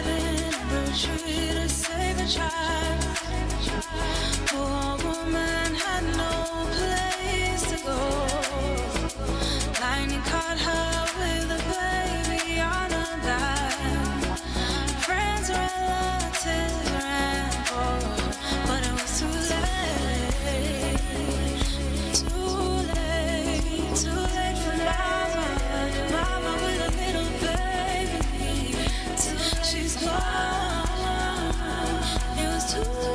in a grocery to save a child. Poor woman had no place to go. Lightning caught her with a baby on her back. Friends, relatives ran for her, but it was too late. Too late for mama. Mama with a little baby. She's gone. It was too late.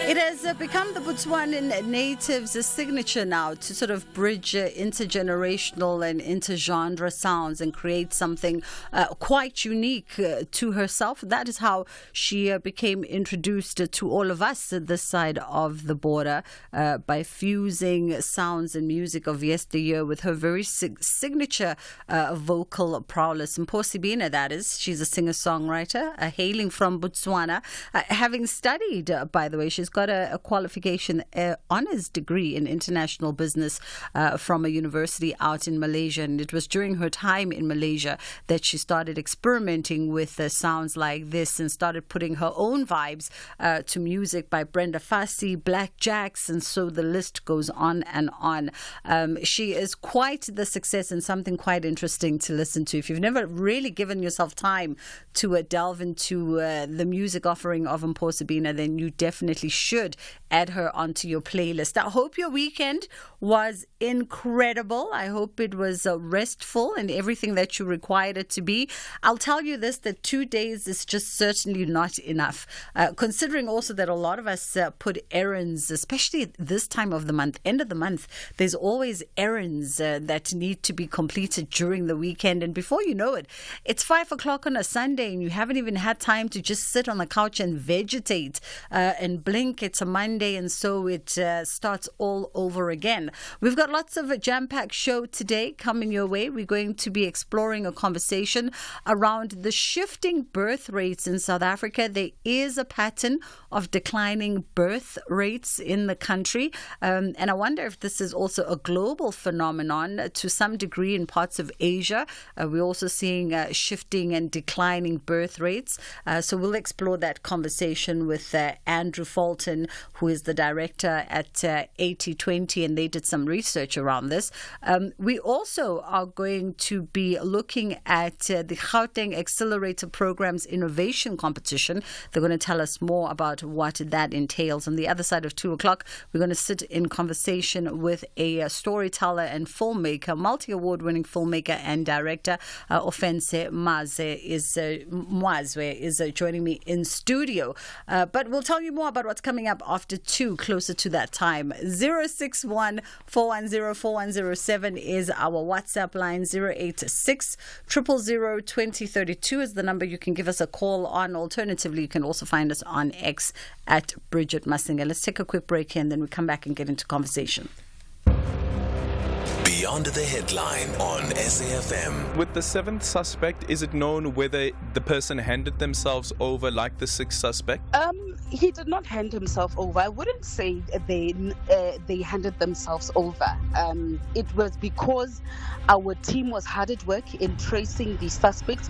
It has become the Botswanan natives' signature now to sort of bridge intergenerational and intergenre sounds and create something quite unique to herself. That is how she became introduced to all of us at this side of the border by fusing sounds and music of yesteryear with her very signature vocal prowess. Mposibina, that is. She's a singer-songwriter hailing from Botswana, having studied, by the way, she's got a qualification, honors degree in international business from a university out in Malaysia. And it was during her time in Malaysia that she started experimenting with sounds like this and started putting her own vibes to music by Brenda Fassie, Black Jacks, and so the list goes on and on. She is quite the success and something quite interesting to listen to. If you've never really given yourself time to delve into the music offering of Mposibina, then you definitely should add her onto your playlist. I hope your weekend was incredible. I hope it was restful and everything that you required it to be. I'll tell you this, that 2 days is just certainly not enough. Considering also that a lot of us put errands, especially at this time of the month, end of the month, there's always errands that need to be completed during the weekend. And before you know it, it's 5 o'clock on a Sunday and you haven't even had time to just sit on the couch and vegetate and blink. It's a Monday, and so it starts all over again. We've got lots of a jam-packed show today coming your way. We're going to be exploring a conversation around the shifting birth rates in South Africa. There is a pattern of declining birth rates in the country, and I wonder if this is also a global phenomenon to some degree in parts of Asia. We're also seeing shifting and declining birth rates. So we'll explore that conversation with Andrew Fulton, who is the director at 8020, and they did some research around this. We also are going to be looking at the Gauteng Accelerator Program's innovation competition. They're going to tell us more about what that entails. On the other side of 2 o'clock, we're going to sit in conversation with a storyteller and filmmaker, multi-award winning filmmaker and director. Offense Mazwe is joining me in studio. But we'll tell you more about what's coming up after 2, closer to that time. 061 410 4107 is our WhatsApp line. 086 000 2032 is the number you can give us a call on. Alternatively, you can also find us on X at Bridget Masinga. Let's take a quick break here and then we come back and get into conversation. Beyond the headline on SAFM. With the seventh suspect, is it known whether the person handed themselves over like the sixth suspect? He did not hand himself over. I wouldn't say they handed themselves over. It was because our team was hard at work in tracing the suspects.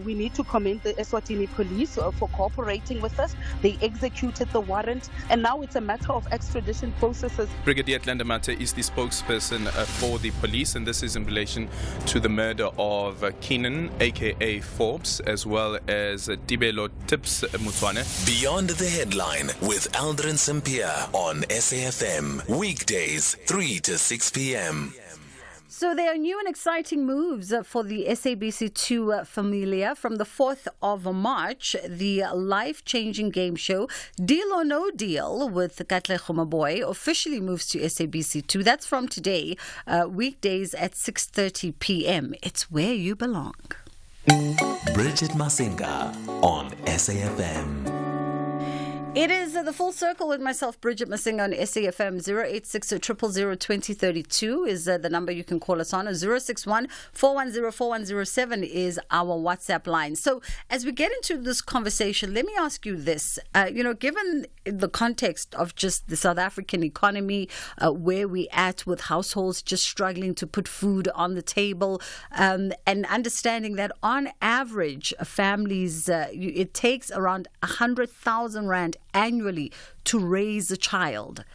We need to commend the Eswatini police for cooperating with us. They executed the warrant, and now it's a matter of extradition processes. Brigadier Tlandamate is the spokesperson for the police, and this is in relation to the murder of Keenan, aka Forbes, as well as Dibelo Tips Mutswane. Beyond the headline with Aldrin Sampear on SAFM. Weekdays, 3 to 6 p.m. So there are new and exciting moves for the SABC2 Familia. From the 4th of March, the life-changing game show Deal or No Deal with Katle Khumaboy officially moves to SABC2. That's from today, weekdays at 6:30 p.m. It's where you belong. Bridget Masinga on SAFM. It is the Full Circle with myself, Bridget Masinga, on SAFM. 086 000 2032 is the number you can call us on. 061 410 4107 is our WhatsApp line. So as we get into this conversation, let me ask you this. Given the context of just the South African economy, where we at with households just struggling to put food on the table, and understanding that on average, families, it takes around 100,000 Rand annually to raise a child.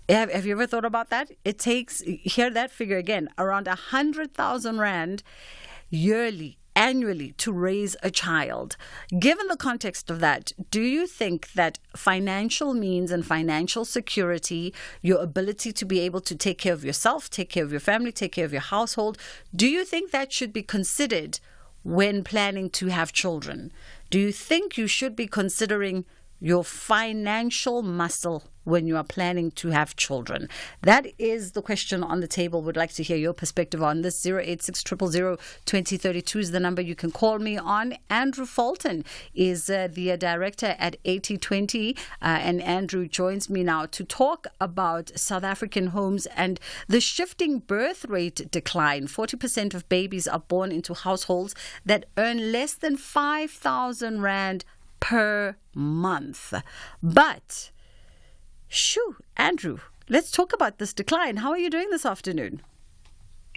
Have you ever thought about that? It takes, hear that figure again, around 100,000 Rand annually to raise a child. Given the context of that, do you think that financial means and financial security, your ability to be able to take care of yourself, take care of your family, take care of your household, do you think that should be considered when planning to have children? Do you think you should be considering your financial muscle when you are planning to have children? That is the question on the table. Would like to hear your perspective on this. 086 000 2032 is the number you can call me on. Andrew Fulton is the director at 8020, and Andrew joins me now to talk about South African homes and the shifting birth rate decline. 40% of babies are born into households that earn less than 5,000 Rand per month. But, Andrew, let's talk about this decline. How are you doing this afternoon?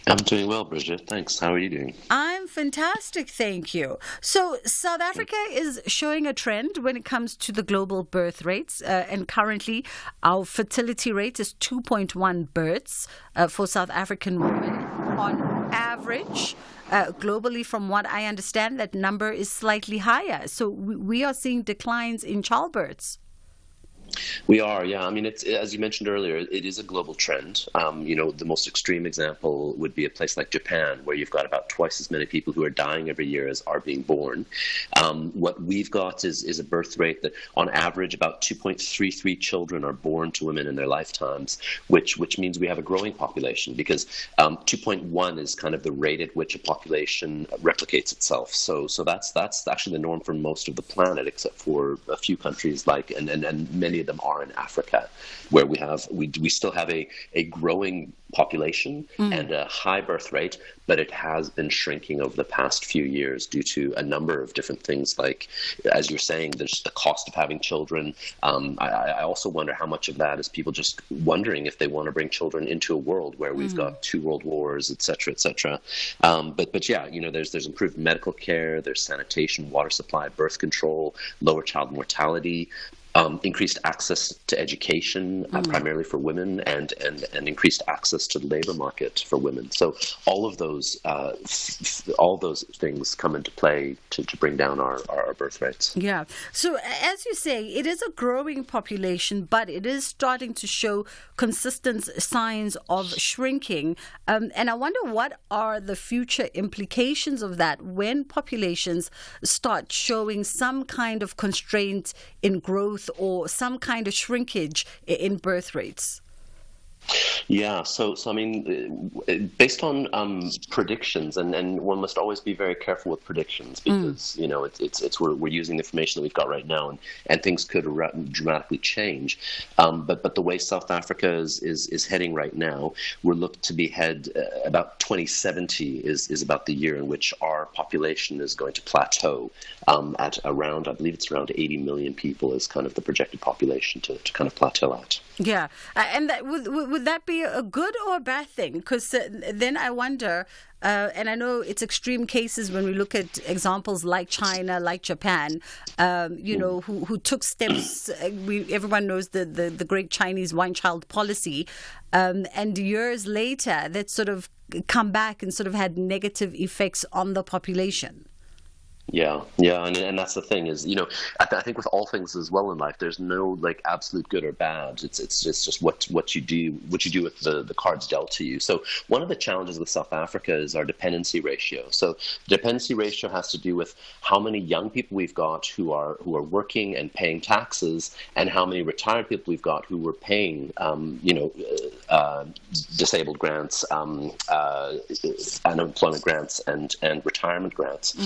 I'm doing well, Bridget. Thanks. How are you doing? I'm fantastic, thank you. So South Africa is showing a trend when it comes to the global birth rates, and currently our fertility rate is 2.1 births for South African women on average. Globally, from what I understand, that number is slightly higher. So we are seeing declines in childbirths. We are, yeah. I mean, it's, as you mentioned earlier, it is a global trend. The most extreme example would be a place like Japan, where you've got about twice as many people who are dying every year as are being born. What we've got is a birth rate that, on average, about 2.33 children are born to women in their lifetimes, which means we have a growing population, because 2.1 is kind of the rate at which a population replicates itself. So that's actually the norm for most of the planet, except for a few countries and many of them are in Africa, where we still have a growing population and a high birth rate, but it has been shrinking over the past few years due to a number of different things. Like, as you're saying, there's the cost of having children. I also wonder how much of that is people just wondering if they want to bring children into a world where we've got 2 world wars, et cetera, et cetera. But yeah, there's improved medical care, there's sanitation, water supply, birth control, lower child mortality, increased access to education, primarily for women, and increased access to the labor market for women. So all of those things come into play to bring down our birth rates. Yeah. So as you say, it is a growing population, but it is starting to show consistent signs of shrinking. And I wonder, what are the future implications of that when populations start showing some kind of constraint in growth or some kind of shrinkage in birth rates? Yeah, so I mean, based on predictions, and one must always be very careful with predictions, because it's we're using the information that we've got right now, and things could dramatically change. But the way South Africa is heading right now, we're looked to be about 2070 is about the year in which our population is going to plateau at around, I believe it's around 80 million people is kind of the projected population to kind of plateau at. Yeah, and that, would that be a good or a bad thing? Because then I wonder, and I know it's extreme cases when we look at examples like China, like Japan, who took steps. Everyone knows the great Chinese one-child policy, and years later that sort of come back and sort of had negative effects on the population. Yeah, and that's the thing is, I think with all things as well in life, there's no like absolute good or bad. It's just what you do with the cards dealt to you. So one of the challenges with South Africa is our dependency ratio. So the dependency ratio has to do with how many young people we've got who are working and paying taxes, and how many retired people we've got who were paying, disabled grants, unemployment grants, and retirement grants.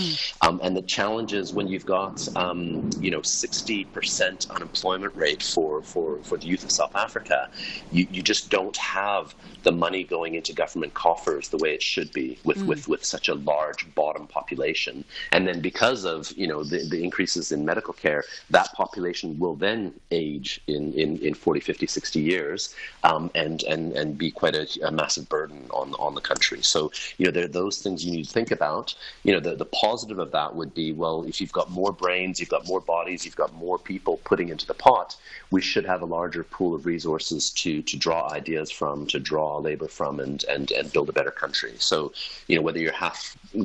And the challenge is when you've got 60% unemployment rate for the youth of South Africa, you just don't have the money going into government coffers the way it should be with such a large bottom population. And then because of the increases in medical care, that population will then age in 40, 50, 60 years, and be quite a massive burden on the country. So there are those things you need to think about. The positive of that would be, well, if you've got more brains, you've got more bodies, you've got more people putting into the pot, we should have a larger pool of resources to draw ideas from, to draw labor from, and build a better country. So, whether your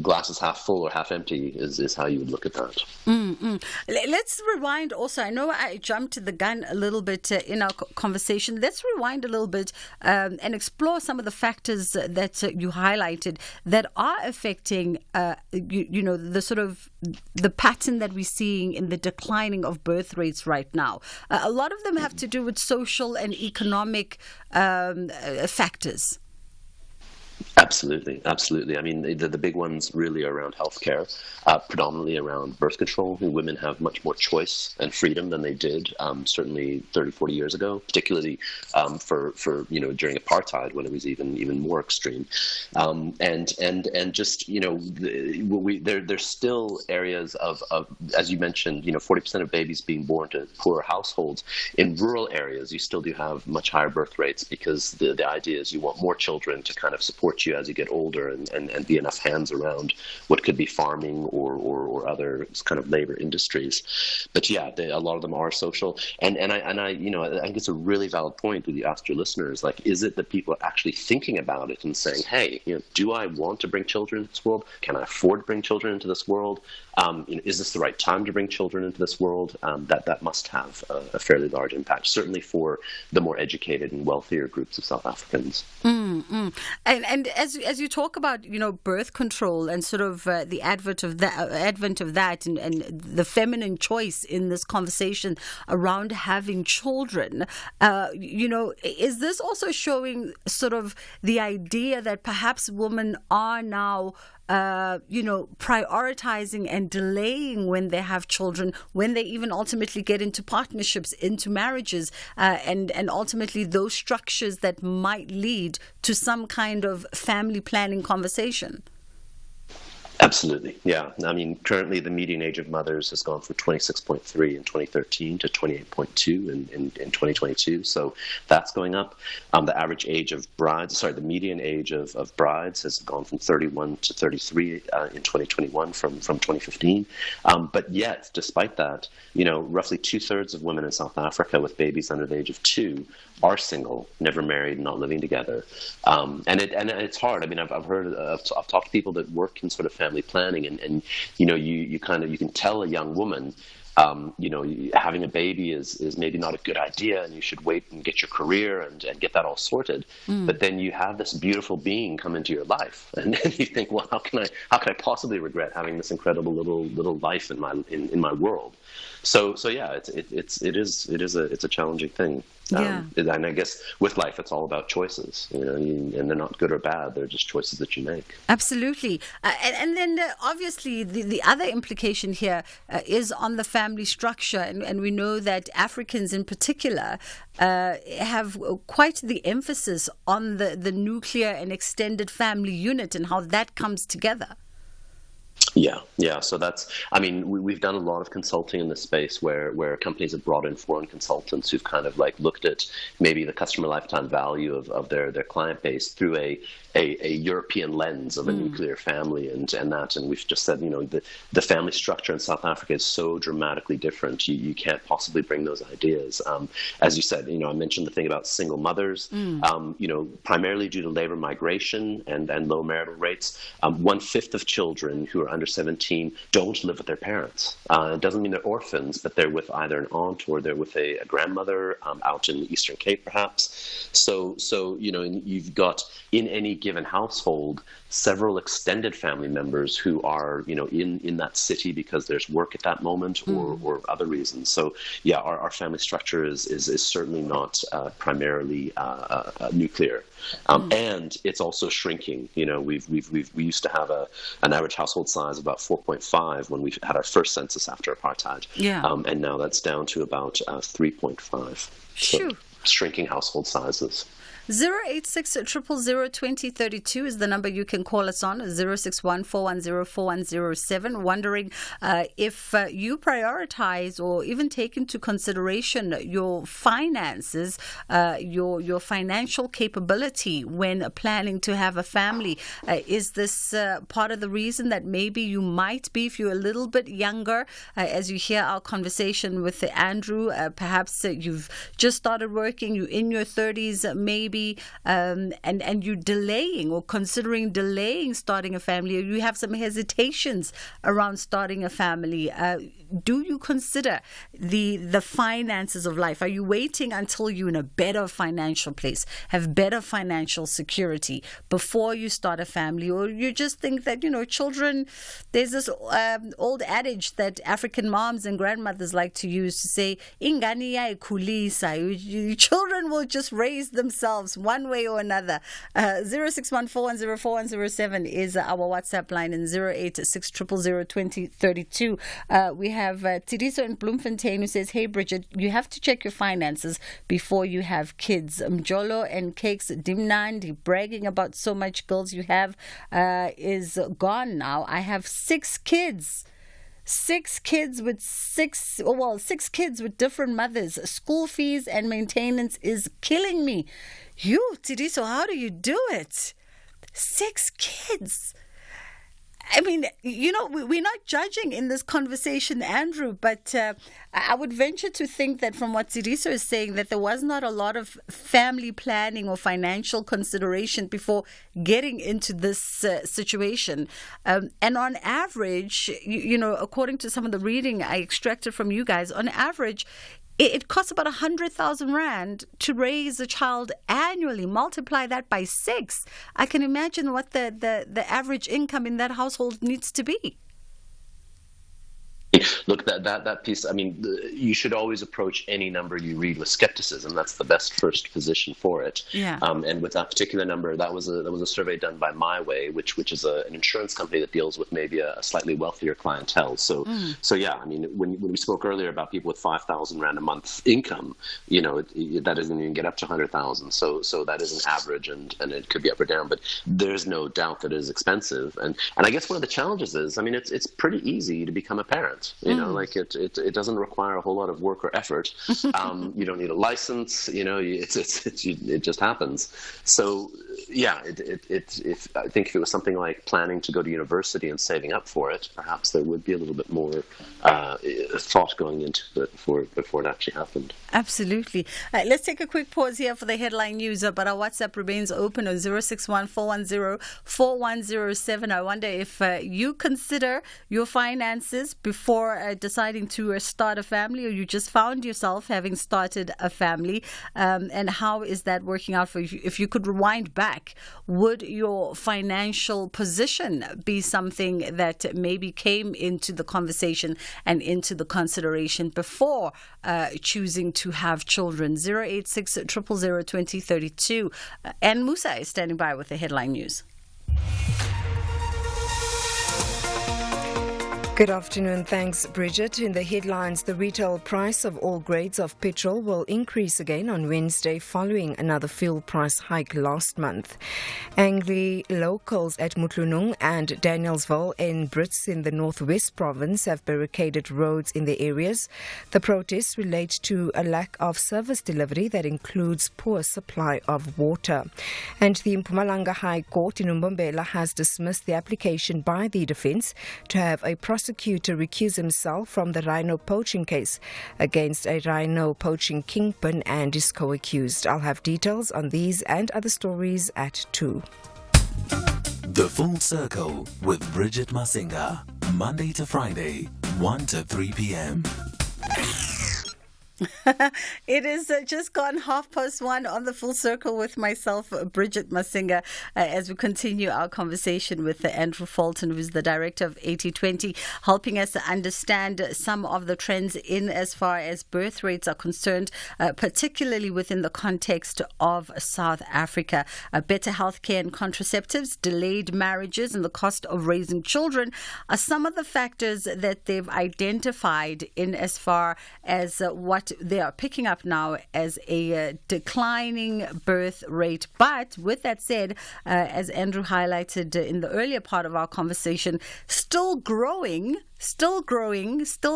glass is half full or half empty is how you would look at that. Let's rewind also. I know I jumped the gun a little bit in our conversation. Let's rewind a little bit and explore some of the factors that you highlighted that are affecting, the sort of the pattern that we're seeing in the declining of birth rates right now. A lot of them have to do with social and economic factors. Absolutely. I mean, the big ones really are around healthcare, predominantly around birth control. Women have much more choice and freedom than they did certainly 30, 40 years ago, particularly for during apartheid, when it was even more extreme. And just there's still areas of, as you mentioned, 40% of babies being born to poorer households. In rural areas, you still do have much higher birth rates, because the idea is you want more children to kind of support you as you get older, and be enough hands around what could be farming or other kind of labor industries. But yeah, a lot of them are social, and I think it's a really valid point that you asked your listeners, like, is it that people are actually thinking about it and saying, hey, do I want to bring children into this world? Can I afford to bring children into this world? Is this the right time to bring children into this world? That must have a fairly large impact, certainly for the more educated and wealthier groups of South Africans. And as you talk about birth control and sort of the advent of that and the feminine choice in this conversation around having children, is this also showing sort of the idea that perhaps women are now prioritizing and delaying when they have children, when they even ultimately get into partnerships, into marriages, and ultimately those structures that might lead to some kind of family planning conversation? Absolutely, yeah. I mean, currently the median age of mothers has gone from 26.3 in 2013 to 28.2 in 2022. So that's going up. The average age of the median age of brides has gone from 31 to 33 in 2021 from 2015. But yet, despite that, roughly 2/3 of women in South Africa with babies under the age of 2 are single, never married, not living together, and it's hard. I mean, I've talked to people that work in sort of family planning, and you can tell a young woman, having a baby is maybe not a good idea, and you should wait and get your career and get that all sorted. But then you have this beautiful being come into your life, and then you think, well, how can I possibly regret having this incredible little life in my world? So yeah, it's a challenging thing. And I guess with life, it's all about choices, and they're not good or bad. They're just choices that you make. Absolutely. And then obviously the other implication here is on the family structure. And we know that Africans in particular have quite the emphasis on the nuclear and extended family unit and how that comes together. Yeah. So we've done a lot of consulting in this space where companies have brought in foreign consultants who've kind of like looked at maybe the customer lifetime value of their client base through a European lens of a nuclear family and we've just said, the family structure in South Africa is so dramatically different. You can't possibly bring those ideas. As you said, I mentioned the thing about single mothers, primarily due to labor migration and low marital rates. 1/5 of children who are under 17 don't live with their parents. It doesn't mean they're orphans, but they're with either an aunt or they're with a grandmother out in the Eastern Cape, perhaps. So you've got in any given household several extended family members who are, in that city because there's work at that moment or other reasons. So yeah, our family structure is certainly not primarily nuclear. And it's also shrinking. We used to have an average household size of about 4.5 when we had our first census after apartheid. Yeah. And now that's down to about 3.5. So shrinking household sizes. 086 000 2032 is the number you can call us on. 061 410 4107. Wondering if you prioritize or even take into consideration your finances, your financial capability when planning to have a family. Is this part of the reason that maybe you might be, if you're a little bit younger, as you hear our conversation with Andrew, perhaps you've just started working, you're in your 30s maybe, and you're delaying or considering delaying starting a family, or you have some hesitations around starting a family. Do you consider the finances of life? Are you waiting until you're in a better financial place, have better financial security before you start a family? Or you just think that, children, there's this old adage that African moms and grandmothers like to use to say, ingane iyayikhulisa. Children will just raise themselves one way or another. 06141041007 is our WhatsApp line, and 086 000 2032. We have Tidiso in Bloemfontein who says, hey Bridget, you have to check your finances before you have kids. Mjolo and Cakes Dimnandi bragging about so much girls you have is gone now. I have 6 kids. 6 kids with 6 kids with different mothers. School fees and maintenance is killing me. You, Tidiso, how do you do it? 6 kids. I mean, we're not judging in this conversation, Andrew, but I would venture to think that from what Tidiso is saying, that there was not a lot of family planning or financial consideration before getting into this situation. And on average, according to some of the reading I extracted from you guys, on average, it costs about 100,000 Rand to raise a child annually. Multiply that by 6. I can imagine what the average income in that household needs to be. Look, that piece, you should always approach any number you read with skepticism. That's the best first position for it. Yeah. And with that particular number, that was a survey done by My Way, which is an insurance company that deals with maybe a slightly wealthier clientele. So yeah, when we spoke earlier about people with 5,000 Rand a month income, that doesn't even get up to 100,000. So that is an average, and it could be up or down. But there's no doubt that it is expensive. And I guess one of the challenges is, it's pretty easy to become a parent. It doesn't require a whole lot of work or effort. You don't need a license. It just happens. So yeah, I think if it was something like planning to go to university and saving up for it, perhaps there would be a little bit more thought going into it before it actually happened. Absolutely. Let's take a quick pause here for the headline news, but our WhatsApp remains open on 061 410 4107. I wonder if you consider your finances before deciding to start a family, or you just found yourself having started a family, and how is that working out for you? If you could rewind back, would your financial position be something that maybe came into the conversation and into the consideration before choosing to have children? 086 000 2032. And Musa is standing by with the headline news. Good afternoon. Thanks, Bridget. In the headlines, the retail price of all grades of petrol will increase again on Wednesday following another fuel price hike last month. Angry locals at Mutlunung and Danielsville in Brits in the Northwest Province have barricaded roads in the areas. The protests relate to a lack of service delivery that includes poor supply of water. And the Mpumalanga High Court in Umbombela has dismissed the application by the defence to have a prosecutor recuse himself from the rhino poaching case against a rhino poaching kingpin and his co-accused. I'll have details on these and other stories at 2. The Full Circle with Bridget Masinga. Monday to Friday, 1 to 3 p.m. It is just gone 1:30 on the Full Circle with myself, Bridget Masinga, as we continue our conversation with Andrew Fulton, who's the director of 8020, helping us to understand some of the trends in as far as birth rates are concerned, particularly within the context of South Africa. Better healthcare and contraceptives, delayed marriages, and the cost of raising children are some of the factors that they've identified in as far as what they are picking up now as a declining birth rate. But with that said, as Andrew highlighted in the earlier part of our conversation, still growing, still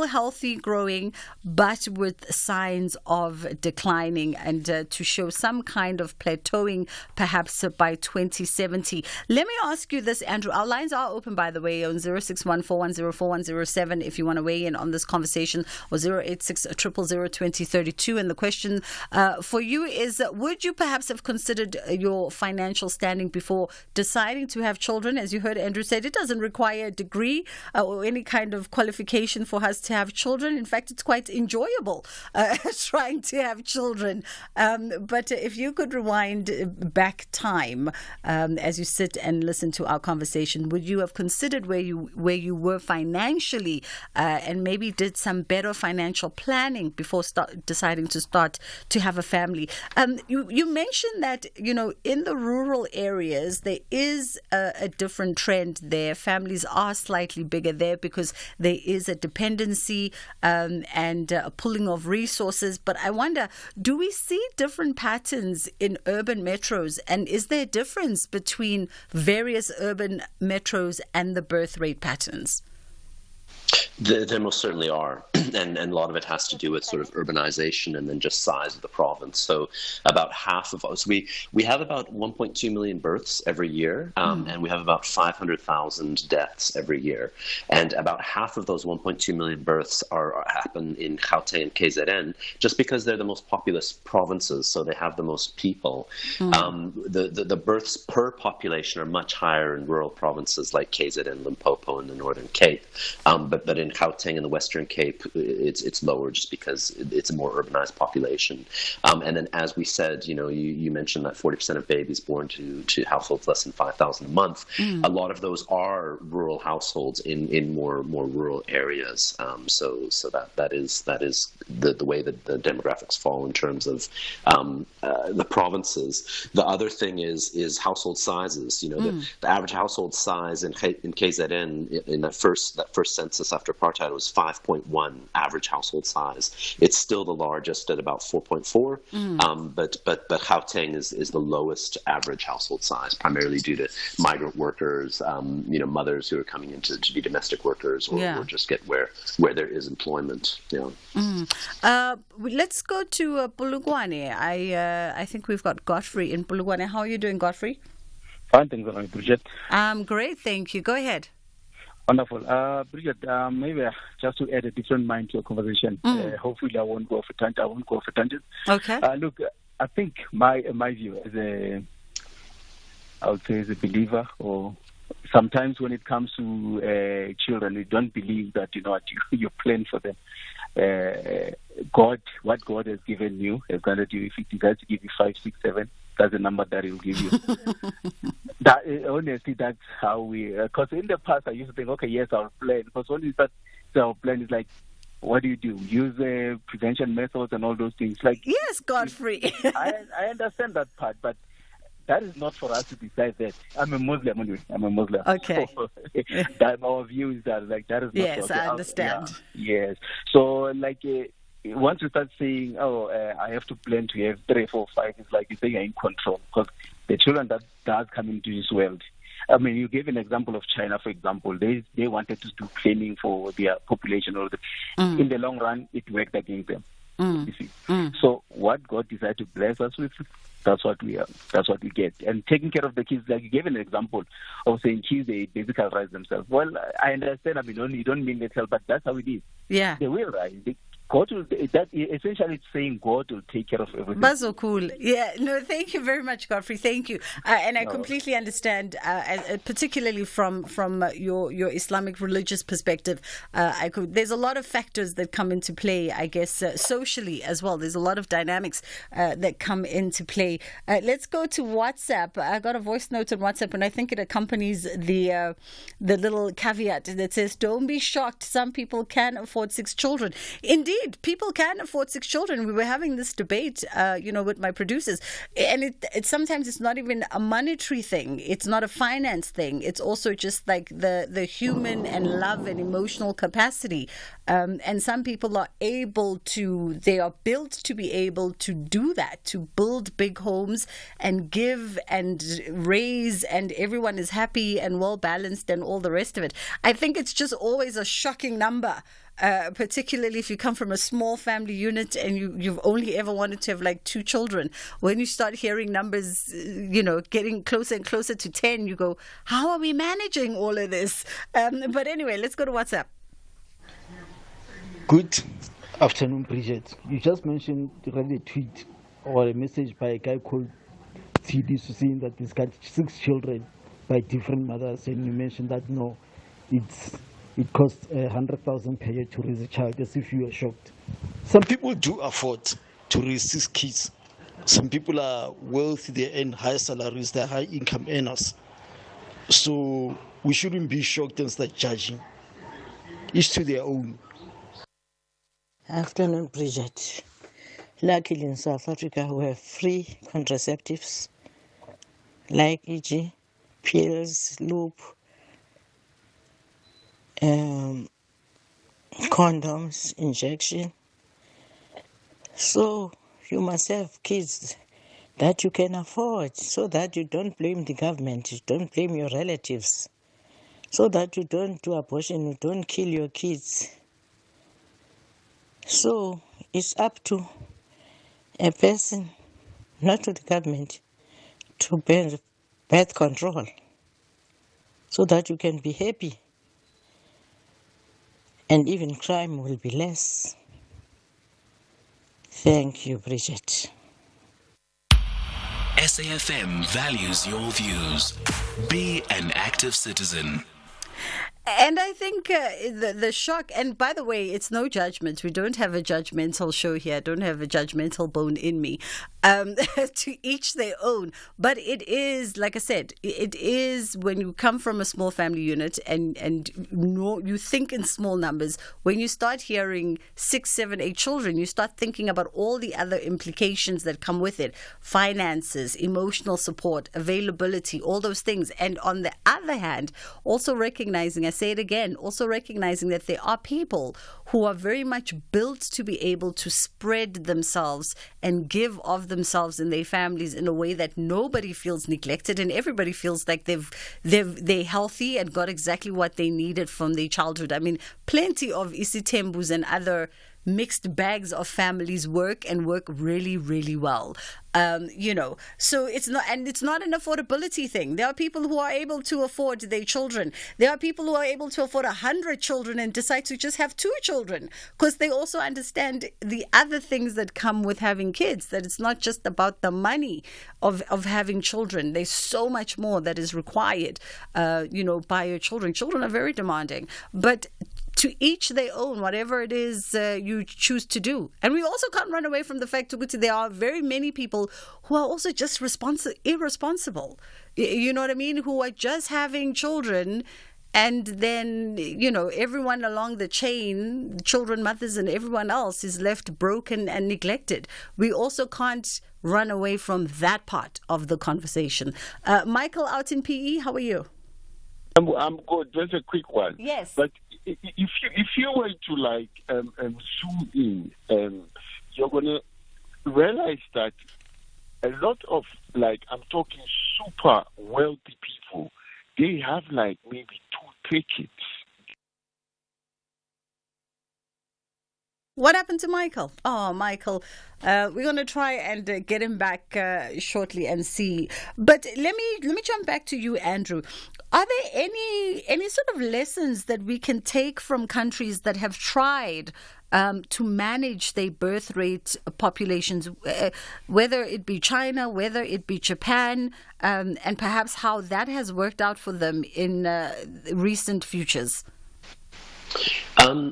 healthy growing, but with signs of declining and to show some kind of plateauing perhaps by 2070. Let me ask you this, Andrew. Our lines are open, by the way, on 06141041007 if you want to weigh in on this conversation, or 086-000-2032. And the question for you is, would you perhaps have considered your financial standing before deciding to have children? As you heard Andrew said, it doesn't require a degree or any kind of qualification for us to have children. In fact, it's quite enjoyable trying to have children. But if you could rewind back time as you sit and listen to our conversation, would you have considered where you were financially and maybe did some better financial planning before deciding to start to have a family? You mentioned that, in the rural areas, there is a different trend there. Families are slightly bigger there because there is a dependency and a pulling of resources. But I wonder, do we see different patterns in urban metros? And is there a difference between various urban metros and the birth rate patterns? There most certainly are, and a lot of it has to do with sort of urbanization and then just size of the province. So about half of us, we have about 1.2 million births every year, and we have about 500,000 deaths every year. And about half of those 1.2 million births happen in Gauteng and KZN, just because they're the most populous provinces, so they have the most people. The births per population are much higher in rural provinces like KZN, Limpopo, and the Northern Cape. But in Gauteng and the Western Cape, it's lower just because it's a more urbanized population. And then, as we said, you mentioned that 40% of babies born to households less than 5,000 a month. A lot of those are rural households in more rural areas. So that is the way that the demographics fall in terms of the provinces. The other thing is household sizes. The average household size in KZN in that first census after apartheid was 5.1 average household size. It's still the largest at about 4.4, but Gauteng is the lowest average household size, primarily due to migrant workers, mothers who are coming in to be domestic workers or just get where there is employment. Let's go to Polokwane. I think we've got Godfrey in Polokwane. How are you doing, Godfrey? Fine, thanks, Bridget. Great, thank you. Go ahead. Wonderful. Bridget, maybe just to add a different mind to your conversation, hopefully I won't go off a tangent. Okay. Look, I think my view as a believer, or sometimes when it comes to children, we don't believe that, you plan for them. What God has given you, has granted you. If He decides to give you 5, 6, 7, that's the number that He'll give you. Honestly, that's how we. Because in the past, I used to think, okay, yes, I'll plan. Because when we start, our plan is like, what do? Use prevention methods and all those things. Like, yes, Godfrey. I understand that part, but that is not for us to decide that. I'm a Muslim anyway. Okay. So, that our view is that that is not. Yes, I understand. Yes. So once you start saying, I have to plan to have 3, 4, 5, it's like you say you're in control, because the children that does come into this world. I mean, you gave an example of China, for example. They wanted to do cleaning for their population. In the long run, it worked against them. You see. So what God decided to bless us with, that's what we are. That's what we get. And taking care of the kids, like you gave an example of saying kids, they basically rise themselves. Well, I understand. I mean, you don't mean themselves, but that's how it is. Yeah. They will rise. God will, that essentially it's saying God will take care of everything. That's so cool. Yeah, no, thank you very much, Godfrey. Thank you. And I completely understand, particularly from your Islamic religious perspective. There's a lot of factors that come into play, I guess, socially as well. There's a lot of dynamics that come into play. Let's go to WhatsApp. I got a voice note on WhatsApp, and I think it accompanies the little caveat that says, "Don't be shocked. Some people can afford 6 children." Indeed, people can afford 6 children. We were having this debate, with my producers, and it sometimes it's not even a monetary thing. It's not a finance thing. It's also just like the human and love and emotional capacity. And some people are they are built to be able to do that, to build big homes and give and raise, and everyone is happy and well balanced and all the rest of it. I think it's just always a shocking number. Particularly if you come from a small family unit and you've only ever wanted to have like 2 children. When you start hearing numbers, getting closer and closer to 10, you go, how are we managing all of this? But anyway, let's go to WhatsApp. Good afternoon, Bridget. You just mentioned a tweet or a message by a guy called TD saying that he's got 6 children by different mothers, and you mentioned that it costs 100,000 per year to raise a child, as if you were shocked. Some people do afford to raise 6 kids. Some people are wealthy, they earn high salaries, they're high income earners. So we shouldn't be shocked and start judging. Each to their own. Afternoon, Bridget. Luckily in South Africa we have free contraceptives like e.g. pills, loop, condoms, injection. So you must have kids that you can afford, so that you don't blame the government, you don't blame your relatives, so that you don't do abortion, you don't kill your kids. So it's up to a person, not to the government, to birth control, so that you can be happy. And even crime will be less. Thank you, Bridget. SAFM values your views. Be an active citizen. And I think the shock, and by the way, it's no judgment. We don't have a judgmental show here. I don't have a judgmental bone in me. To each their own. But it is, like I said, it is when you come from a small family unit and you think in small numbers. When you start hearing 6, 7, 8 children, you start thinking about all the other implications that come with it. Finances, emotional support, availability, all those things. And on the other hand, also recognizing, I say it again, also recognizing that there are people who are very much built to be able to spread themselves and give of themselves and their families in a way that nobody feels neglected and everybody feels like they're healthy and got exactly what they needed from their childhood. I mean, plenty of isitembus and other mixed bags of families work really, really well. So it's not an affordability thing. There are people who are able to afford their children. There are people who are able to afford 100 children and decide to just have 2 children because they also understand the other things that come with having kids, that it's not just about the money of having children. There's so much more that is required, by your children. Children are very demanding, but to each their own, whatever it is you choose to do. And we also can't run away from the fact that there are very many people who are also just irresponsible. You know what I mean? Who are just having children, and then, everyone along the chain, children, mothers, and everyone else is left broken and neglected. We also can't run away from that part of the conversation. Michael out in PE, how are you? I'm good. Just a quick one. Yes. But if you were to zoom in, you're gonna realize that a lot of I'm talking super wealthy people, they have maybe 2, 3 kids. What happened to Michael? Oh, Michael. We're going to try and get him back shortly and see. But let me jump back to you, Andrew. Are there any sort of lessons that we can take from countries that have tried to manage their birth rate populations, whether it be China, whether it be Japan, and perhaps how that has worked out for them in recent futures?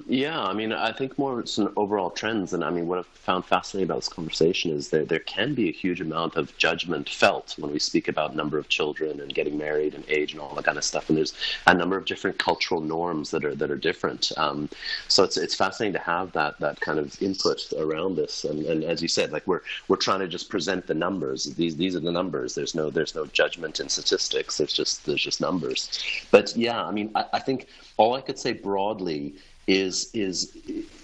Yeah, I mean, I think more some overall trends, and I mean, what I've found fascinating about this conversation is there can be a huge amount of judgment felt when we speak about number of children and getting married and age and all that kind of stuff, and there's a number of different cultural norms that are different. So it's fascinating to have that kind of input around this, and as you said, like we're trying to just present the numbers. These are the numbers. There's no judgment in statistics. There's just numbers. But yeah, I mean, I think all I could say broadly is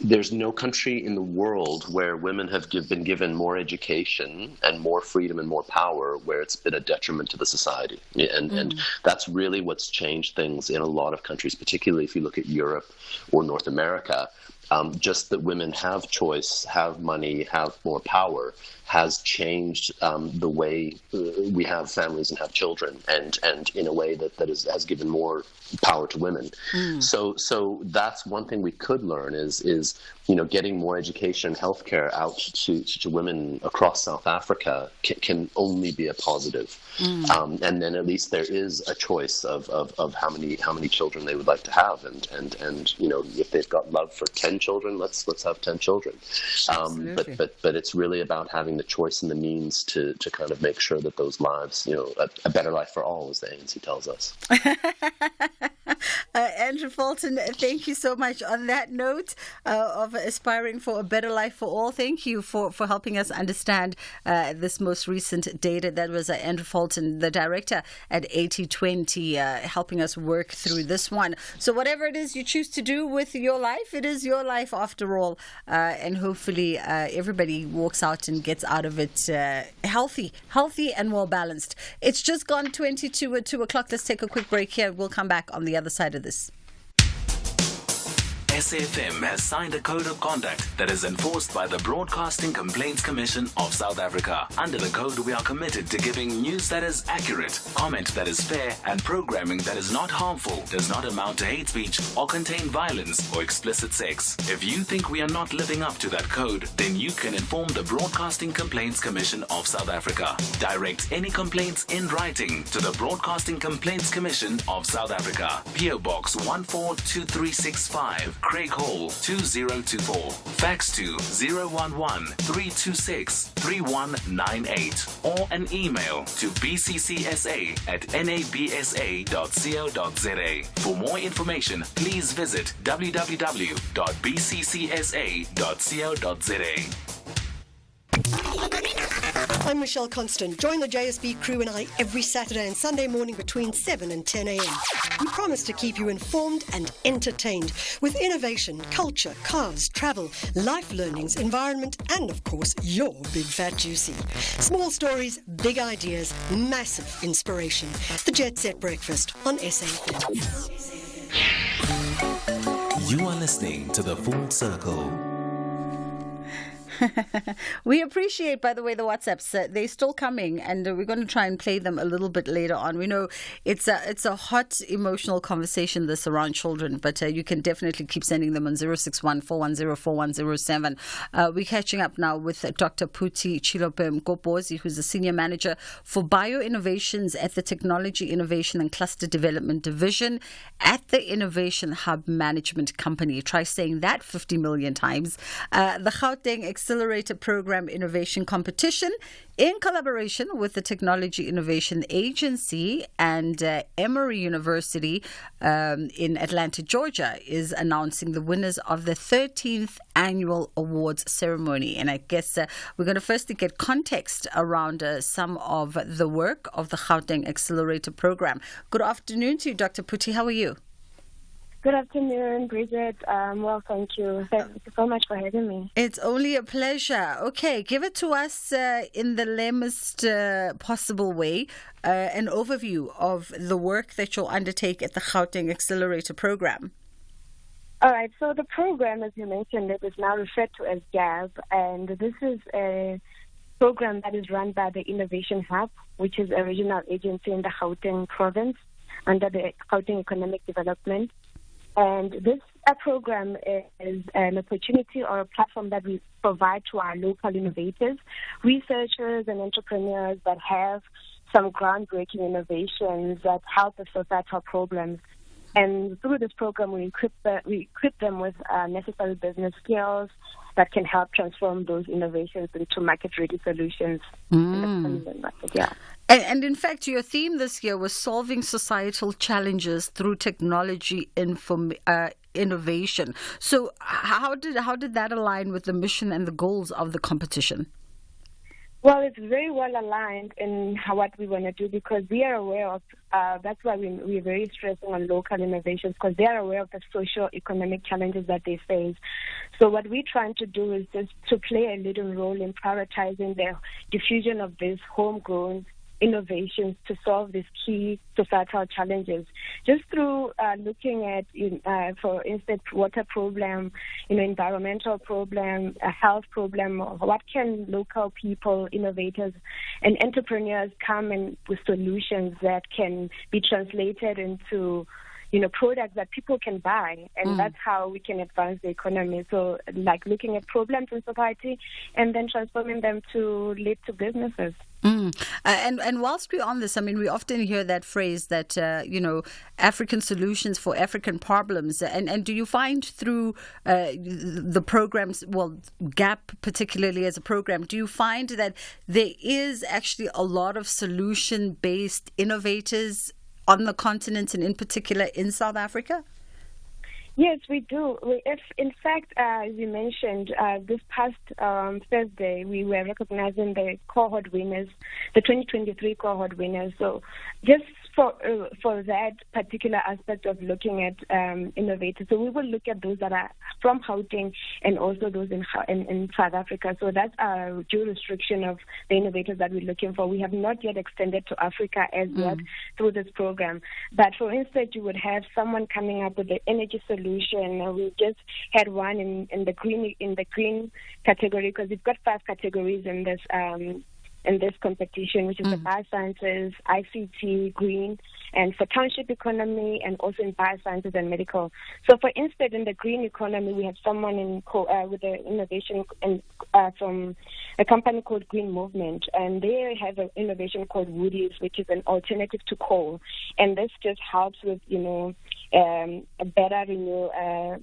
there's no country in the world where women have been given more education and more freedom and more power where it's been a detriment to the society. And that's really what's changed things in a lot of countries, particularly if you look at Europe or North America. Just that women have choice, have money, have more power has changed the way we have families and have children, and in a way that has given more power to women. So that's one thing we could learn is getting more education and healthcare out to women across South Africa can only be a positive. And then at least there is a choice of how many children they would like to have, and if they've got love for 10 children, let's have 10 children. But it's really about having the choice and the means to kind of make sure that those lives, a better life for all, as the ANC tells us. Andrew Fulton, thank you so much. On that note of aspiring for a better life for all, thank you for helping us understand this most recent data. That was Andrew Fulton, the director at 8020, helping us work through this one. So whatever it is you choose to do with your life, it is your life after all. And hopefully everybody walks out and gets out of it healthy and well balanced. It's just gone 22 at 2 o'clock. Let's take a quick break here. We'll come back on the other side of this. SAFM has signed a code of conduct that is enforced by the Broadcasting Complaints Commission of South Africa. Under the code, we are committed to giving news that is accurate, comment that is fair, and programming that is not harmful, does not amount to hate speech, or contain violence or explicit sex. If you think we are not living up to that code, then you can inform the Broadcasting Complaints Commission of South Africa. Direct any complaints in writing to the Broadcasting Complaints Commission of South Africa. PO Box 142365. Craig Hall 2024. Fax to 011-326-3198 or an email to bccsa@nabsa.co.za. For more information, please visit www.bccsa.co.za. I'm Michelle Constant. Join the JSB crew and I every Saturday and Sunday morning between 7 and 10 a.m. We promise to keep you informed and entertained with innovation, culture, cars, travel, life learnings, environment, and of course, your big fat juicy. Small stories, big ideas, massive inspiration. The Jet Set Breakfast on SAFM. You are listening to The Full Circle. We appreciate, by the way, the WhatsApps. They're still coming, and we're going to try and play them a little bit later on. We know it's a hot, emotional conversation, this, around children, but you can definitely keep sending them on 061-410-4107. We're catching up now with Dr. Phuthi Chilope-Mkobozi, who's the Senior Manager for Bio-Innovations at the Technology Innovation and Cluster Development Division at the Innovation Hub Management Company. Try saying that 50 million times. The Gauteng Accelerator Program Innovation Competition, in collaboration with the Technology Innovation Agency and Emory University in Atlanta, Georgia, is announcing the winners of the 13th annual awards ceremony. And I guess we're going to firstly get context around some of the work of the Gauteng Accelerator Program. Good afternoon to you, Dr. Phuthi. How are you? Good afternoon, Bridget. Well, thank you. Thank you so much for having me. It's only a pleasure. Okay, give it to us in the lamest possible way, an overview of the work that you'll undertake at the Gauteng Accelerator Program. All right, so the program, as you mentioned, it is now referred to as GAB, and this is a program that is run by the Innovation Hub, which is a regional agency in the Gauteng province under the Gauteng Economic Development. And this program is an opportunity or a platform that we provide to our local innovators, researchers and entrepreneurs that have some groundbreaking innovations that help with societal problems. And through this program, we equip them with necessary business skills that can help transform those innovations into market-ready solutions in the market. Yeah. And in fact, your theme this year was solving societal challenges through technology innovation. So how did that align with the mission and the goals of the competition? Well, it's very well aligned in what we want to do because we are aware of, that's why we're very stressing on local innovations because they are aware of the socio-economic challenges that they face. So what we're trying to do is just to play a leading role in prioritizing the diffusion of these homegrown innovations to solve these key societal challenges. Just through looking at, for instance, water problem, environmental problem, a health problem, what can local people, innovators, and entrepreneurs come in with solutions that can be translated into products that people can buy, and that's how we can advance the economy. So, like looking at problems in society and then transforming them to lead to businesses. And whilst we're on this, I mean, we often hear that phrase that, African solutions for African problems. And do you find through the programs, well, GAP particularly as a program, do you find that there is actually a lot of solution-based innovators on the continent and in particular in South Africa? Yes, we do. In fact, as you mentioned, this past Thursday, we were recognizing the cohort winners, the 2023 cohort winners. So just for that particular aspect of looking at innovators, so we will look at those that are from Gauteng and also those in South Africa. So that's our jurisdiction of the innovators that we're looking for. We have not yet extended to Africa as yet through this program. But for instance, you would have someone coming up with the energy solution. We just had one in the green category because we've got 5 categories in this competition, which is the biosciences, ICT, green, and for township economy, and also in biosciences and medical. So, for instance, in the green economy, we have someone with an innovation from a company called Green Movement, and they have an innovation called Woodies, which is an alternative to coal, and this just helps with a better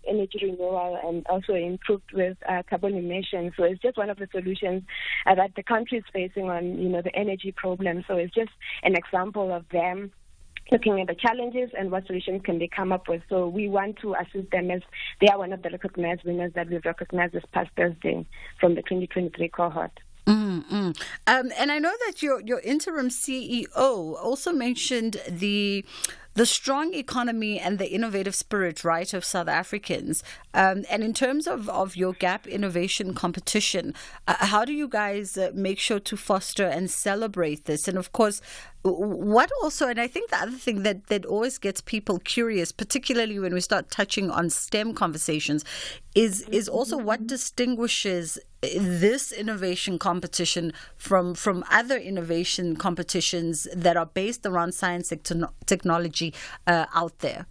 energy renewal and also improved with carbon emissions. So it's just one of the solutions that the country is facing on, the energy problem. So it's just an example of them looking at the challenges and what solutions can they come up with. So we want to assist them as they are one of the recognized winners that we've recognized this past Thursday from the 2023 cohort. And I know that your interim CEO also mentioned the strong economy and the innovative spirit, right, of South Africans. And in terms of your GAP innovation competition, how do you guys make sure to foster and celebrate this? And of course, what also, and I think the other thing that always gets people curious, particularly when we start touching on STEM conversations, is also what distinguishes this innovation competition from other innovation competitions that are based around science and technology out there.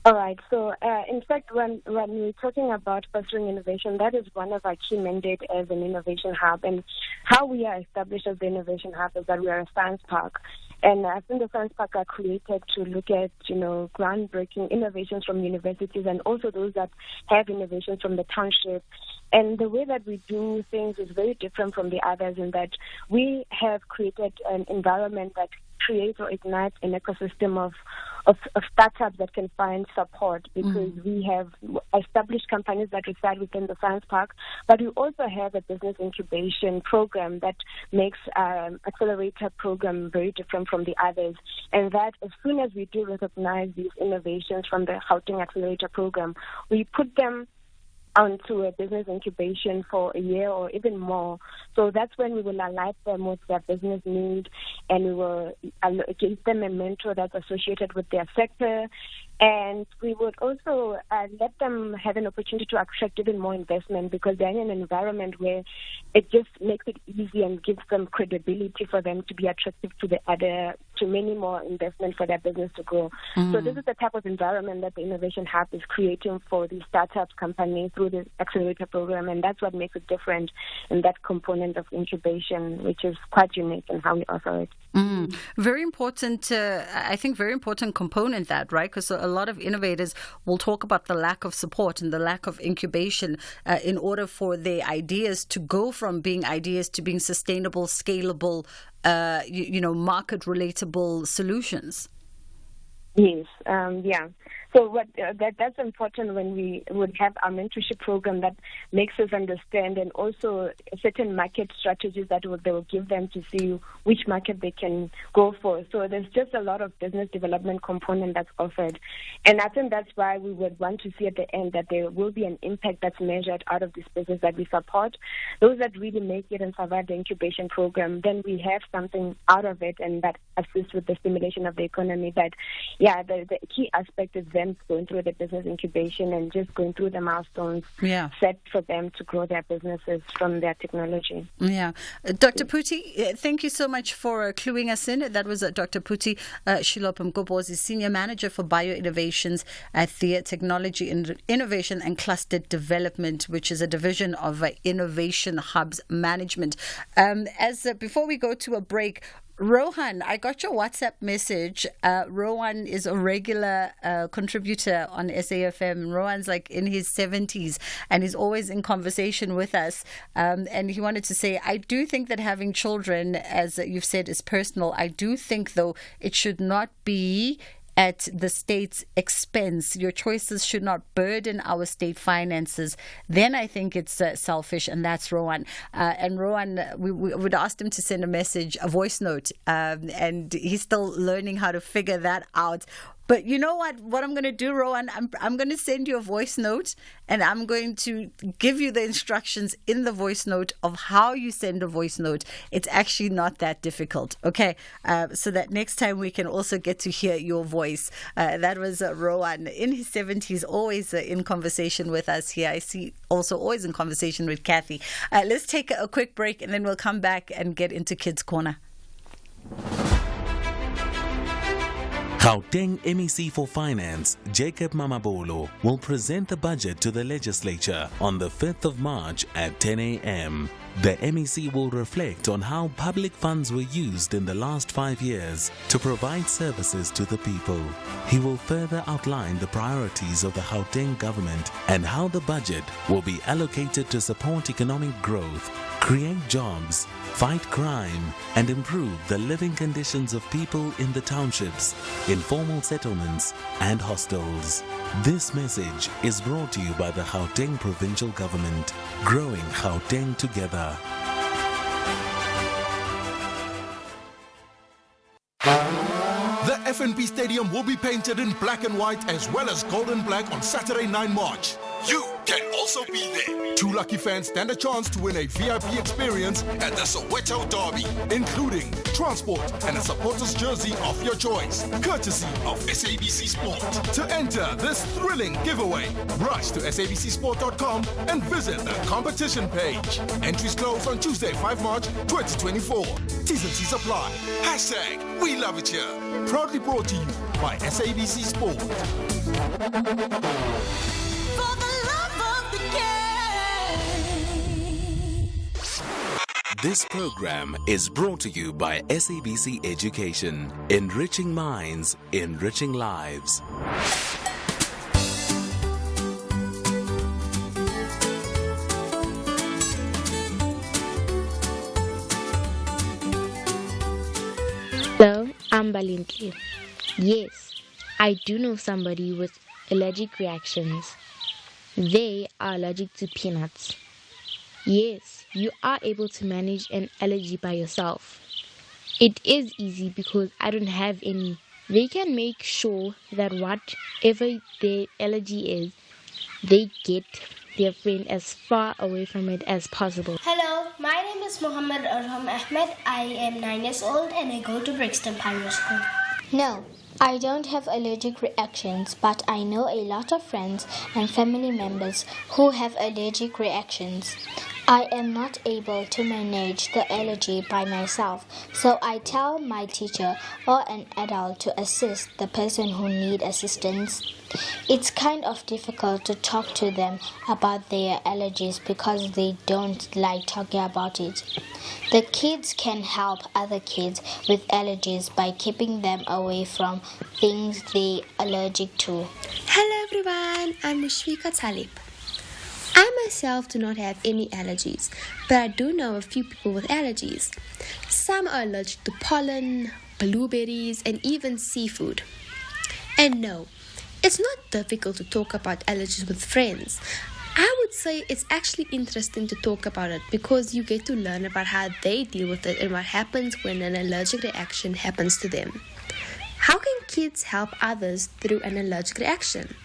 All right. So, in fact, when we're talking about fostering innovation, that is one of our key mandates as an innovation hub. And how we are established as the innovation hub is that we are a science park. And I think the science park are created to look at, groundbreaking innovations from universities and also those that have innovations from the township. And the way that we do things is very different from the others in that we have created an environment that creates or ignites an ecosystem of startups that can find support because we have established companies that reside within the science park, but we also have a business incubation program that makes accelerator program very different from the others. And that as soon as we do recognize these innovations from the Gauteng Accelerator program, we put them onto a business incubation for a year or even more. So that's when we will align them with their business need and we will give them a mentor that's associated with their sector And we would also let them have an opportunity to attract even more investment, because they're in an environment where it just makes it easy and gives them credibility for them to be attractive to many more investment for their business to grow. So this is the type of environment that the Innovation Hub is creating for the startup company through the accelerator program, and that's what makes it different in that component of incubation, which is quite unique in how we offer it. Very important, I think very important component that, right? Because a lot of innovators will talk about the lack of support and the lack of incubation in order for their ideas to go from being ideas to being sustainable, scalable, market relatable solutions. Yes, yeah. So that's important when we would have our mentorship program that makes us understand, and also certain market strategies that they will give them to see which market they can go for. So there's just a lot of business development component that's offered. And I think that's why we would want to see at the end that there will be an impact that's measured out of this business that we support. Those that really make it and survive the incubation program, then we have something out of it, and that assists with the stimulation of the economy. But yeah, the key aspect is them going through the business incubation and just going through the milestones set for them to grow their businesses from their technology. Yeah. Dr. Puti, thank you so much for cluing us in. That was Dr. Puti Shilopam Gobozi, Senior Manager for Bioinnovations at the Technology Innovation and Cluster Development, which is a division of Innovation Hubs Management. Before we go to a break, Rohan, I got your WhatsApp message. Rohan is a regular contributor on SAFM. Rohan's like in his 70s and he's always in conversation with us. And he wanted to say, I do think that having children, as you've said, is personal. I do think, though, it should not be at the state's expense. Your choices should not burden our state finances. Then I think it's selfish, and that's Rowan. And Rowan, we would ask him to send a voice note, and he's still learning how to figure that out. But you know what I'm going to do, Rowan? I'm going to send you a voice note, and I'm going to give you the instructions in the voice note of how you send a voice note. It's actually not that difficult, okay? So that next time we can also get to hear your voice. That was Rowan in his 70s, always in conversation with us here. I see also always in conversation with Kathy. Let's take a quick break, and then we'll come back and get into Kids Corner. Gauteng MEC for Finance, Jacob Mamabolo, will present the budget to the legislature on the 5th of March at 10 a.m. The MEC will reflect on how public funds were used in the last 5 years to provide services to the people. He will further outline the priorities of the Gauteng government and how the budget will be allocated to support economic growth, create jobs, fight crime, and improve the living conditions of people in the townships, informal settlements, and hostels. This message is brought to you by the Gauteng Provincial Government, growing Gauteng together. The FNB Stadium will be painted in black and white as well as gold and black on Saturday, 9 March. You can also be there. 2 lucky fans stand a chance to win a VIP experience at the Soweto Derby, including transport and a supporter's jersey of your choice, courtesy of SABC Sport. To enter this thrilling giveaway, rush to sabcsport.com and visit the competition page. Entries close on Tuesday, 5 March 2024. T's and C's apply. Hashtag We Love It Here. Proudly brought to you by SABC Sport. This program is brought to you by SABC Education, enriching minds, enriching lives. Hello, I'm Balintli. Yes, I do know somebody with allergic reactions. They are allergic to peanuts. Yes, you are able to manage an allergy by yourself. It is easy because I don't have any. They can make sure that whatever their allergy is, they get their friend as far away from it as possible. Hello, my name is Mohammed Arham Ahmed. I am 9 years old and I go to Brixton Primary School. No, I don't have allergic reactions, but I know a lot of friends and family members who have allergic reactions. I am not able to manage the allergy by myself, so I tell my teacher or an adult to assist the person who needs assistance. It's kind of difficult to talk to them about their allergies because they don't like talking about it. The kids can help other kids with allergies by keeping them away from things they're allergic to. Hello everyone, I'm Mushfika Talib. I myself do not have any allergies, but I do know a few people with allergies. Some are allergic to pollen, blueberries, and even seafood. And no, it's not difficult to talk about allergies with friends. I would say it's actually interesting to talk about it because you get to learn about how they deal with it and what happens when an allergic reaction happens to them. How can kids help others through an allergic reaction?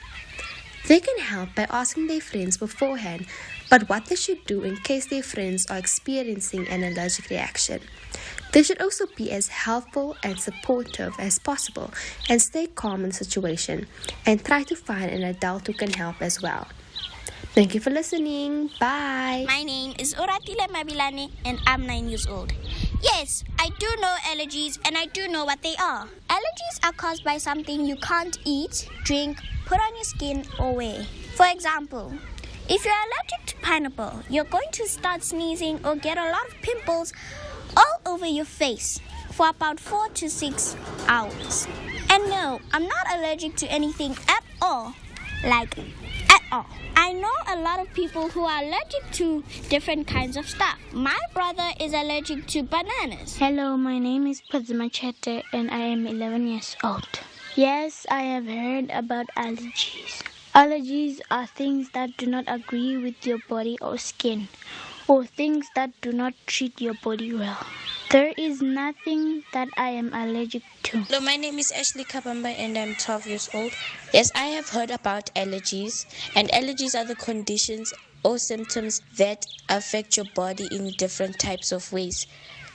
They can help by asking their friends beforehand about what they should do in case their friends are experiencing an allergic reaction. They should also be as helpful and supportive as possible and stay calm in the situation and try to find an adult who can help as well. Thank you for listening. Bye. My name is Oratile Mabilane and I'm 9 years old. Yes, I do know allergies and I do know what they are. Allergies are caused by something you can't eat, drink, put on your skin or wear. For example, if you're allergic to pineapple, you're going to start sneezing or get a lot of pimples all over your face for about 4 to 6 hours. And no, I'm not allergic to anything at all. At all. I know a lot of people who are allergic to different kinds of stuff. My brother is allergic to bananas. Hello, my name is Pazima Chete and I am 11 years old. Yes, I have heard about allergies. Allergies are things that do not agree with your body or skin, or things that do not treat your body well. There is nothing that I am allergic to. Hello, my name is Ashley Kabamba and I'm 12 years old. Yes, I have heard about allergies, and allergies are the conditions or symptoms that affect your body in different types of ways.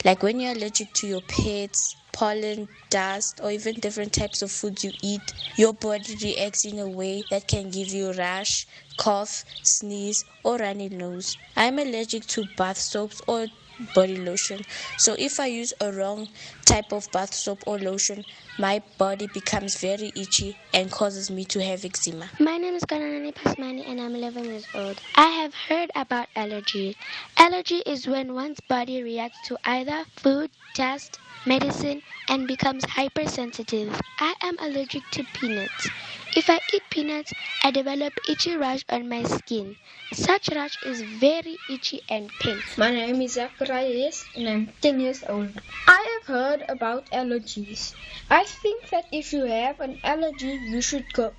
Like when you're allergic to your pets, pollen, dust, or even different types of food you eat, your body reacts in a way that can give you a rash, cough, sneeze, or runny nose. I'm allergic to bath soaps or body lotion. So if I use a wrong type of bath soap or lotion, my body becomes very itchy and causes me to have eczema. My name is Kananani Pasmani and I'm 11 years old. I have heard about allergy. Allergy is when one's body reacts to either food, dust, medicine, and becomes hypersensitive. I am allergic to peanuts. If I eat peanuts, I develop itchy rash on my skin. Such rash is very itchy and painful. My name is Zacharias and I'm 10 years old. I have heard about allergies. I think that if you have an allergy, you should go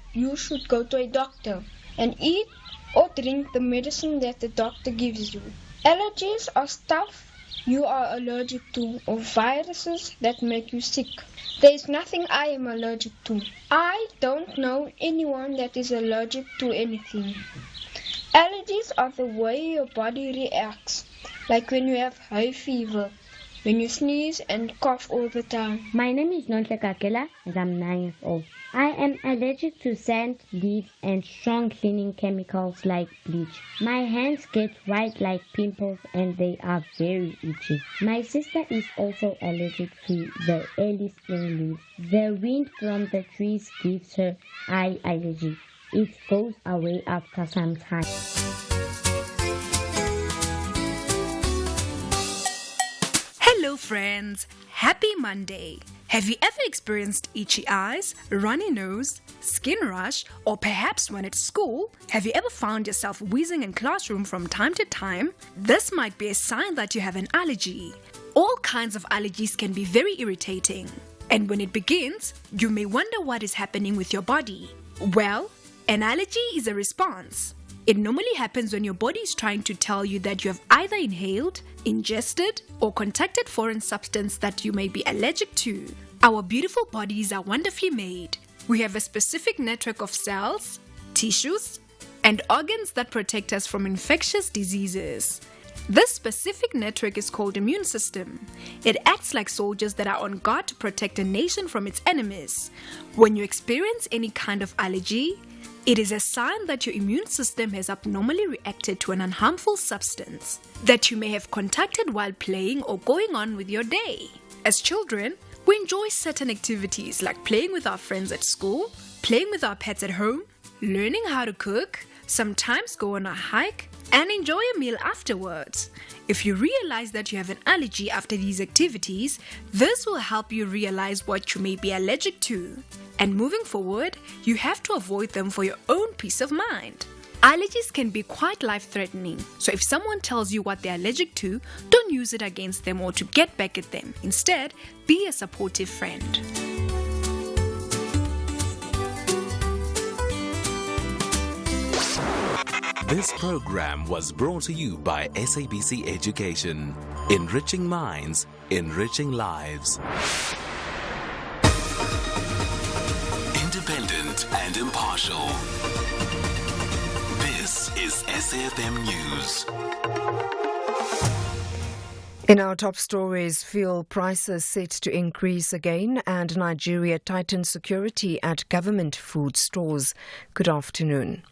to a doctor and eat or drink the medicine that the doctor gives you. Allergies are stuff you are allergic to or viruses that make you sick. There is nothing I am allergic to. I don't know anyone that is allergic to anything. Allergies are the way your body reacts, like when you have high fever, when you sneeze and cough all the time. My name is Nonhle Kakela and I'm 9 years old. I am allergic to sand, leaves, and strong cleaning chemicals like bleach. My hands get white like pimples and they are very itchy. My sister is also allergic to the early spring leaves. The wind from the trees gives her eye allergy. It goes away after some time. Hello friends, happy Monday. Have you ever experienced itchy eyes, runny nose, skin rash, or perhaps when at school, have you ever found yourself wheezing in classroom from time to time? This might be a sign that you have an allergy. All kinds of allergies can be very irritating. And when it begins, you may wonder what is happening with your body. Well, an allergy is a response. It normally happens when your body is trying to tell you that you have either inhaled, ingested, or contacted foreign substance that you may be allergic to. Our beautiful bodies are wonderfully made. We have a specific network of cells, tissues, and organs that protect us from infectious diseases. This specific network is called immune system. It acts like soldiers that are on guard to protect a nation from its enemies. When you experience any kind of allergy, it is a sign that your immune system has abnormally reacted to an unharmful substance that you may have contacted while playing or going on with your day. As children, we enjoy certain activities like playing with our friends at school, playing with our pets at home, learning how to cook, sometimes go on a hike, and enjoy a meal afterwards. If you realize that you have an allergy after these activities, this will help you realize what you may be allergic to. And moving forward, you have to avoid them for your own peace of mind. Allergies can be quite life-threatening, so if someone tells you what they're allergic to, don't use it against them or to get back at them. Instead, be a supportive friend. This program was brought to you by SABC Education. Enriching minds, enriching lives. Independent and impartial. This is SAFM News. In our top stories, fuel prices set to increase again and Nigeria tightens security at government food stores. Good afternoon.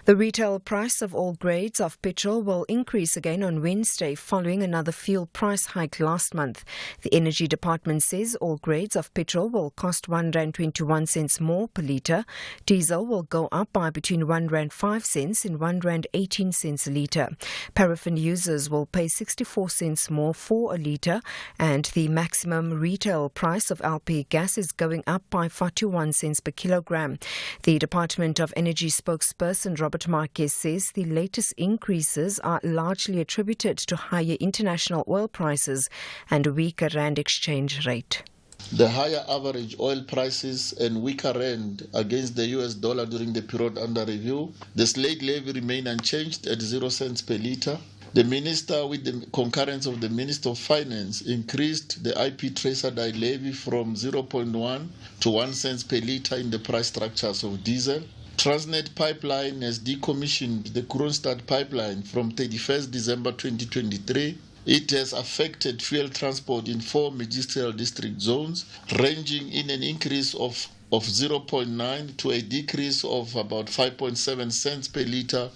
The retail price of all grades of petrol will increase again on Wednesday following another fuel price hike last month. The Energy Department says all grades of petrol will cost R1.21 more per litre. Diesel will go up by between R1.05 and R1.18 a litre. Paraffin users will pay 64 cents more for a litre, and the maximum retail price of LP gas is going up by 41 cents per kilogram. The Department of Energy spokesperson Robert Marquez says the latest increases are largely attributed to higher international oil prices and a weaker rand exchange rate. The higher average oil prices and weaker rand against the US dollar during the period under review, the slate levy remained unchanged at 0 cents per litre. The minister, with the concurrence of the Minister of Finance, increased the IP tracer dye levy from 0.1 to 1 cent per litre in the price structures of diesel. Transnet Pipeline has decommissioned the Kroonstad pipeline from 31st December 2023. It has affected fuel transport in 4 magisterial district zones, ranging in an increase of 0.9 to a decrease of about 5.7 cents per litre.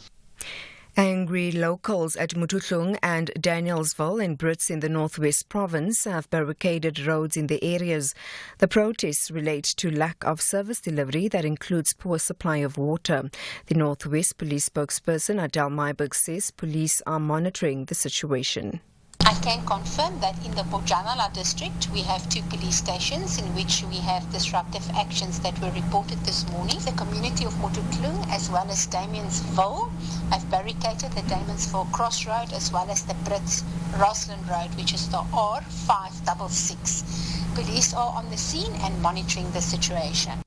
Angry locals at Mutuhlung and Danielsville in Brits in the Northwest Province have barricaded roads in the areas. The protests relate to lack of service delivery that includes poor supply of water. The Northwest Police spokesperson Adele Myberg says police are monitoring the situation. I can confirm that in the Bojanala district, we have 2 police stations in which we have disruptive actions that were reported this morning. The community of Mutuhlung as well as Damiansville have barricaded the Damiansville Crossroad as well as the Brits Roslyn Road, which is the R566. Police are on the scene and monitoring the situation.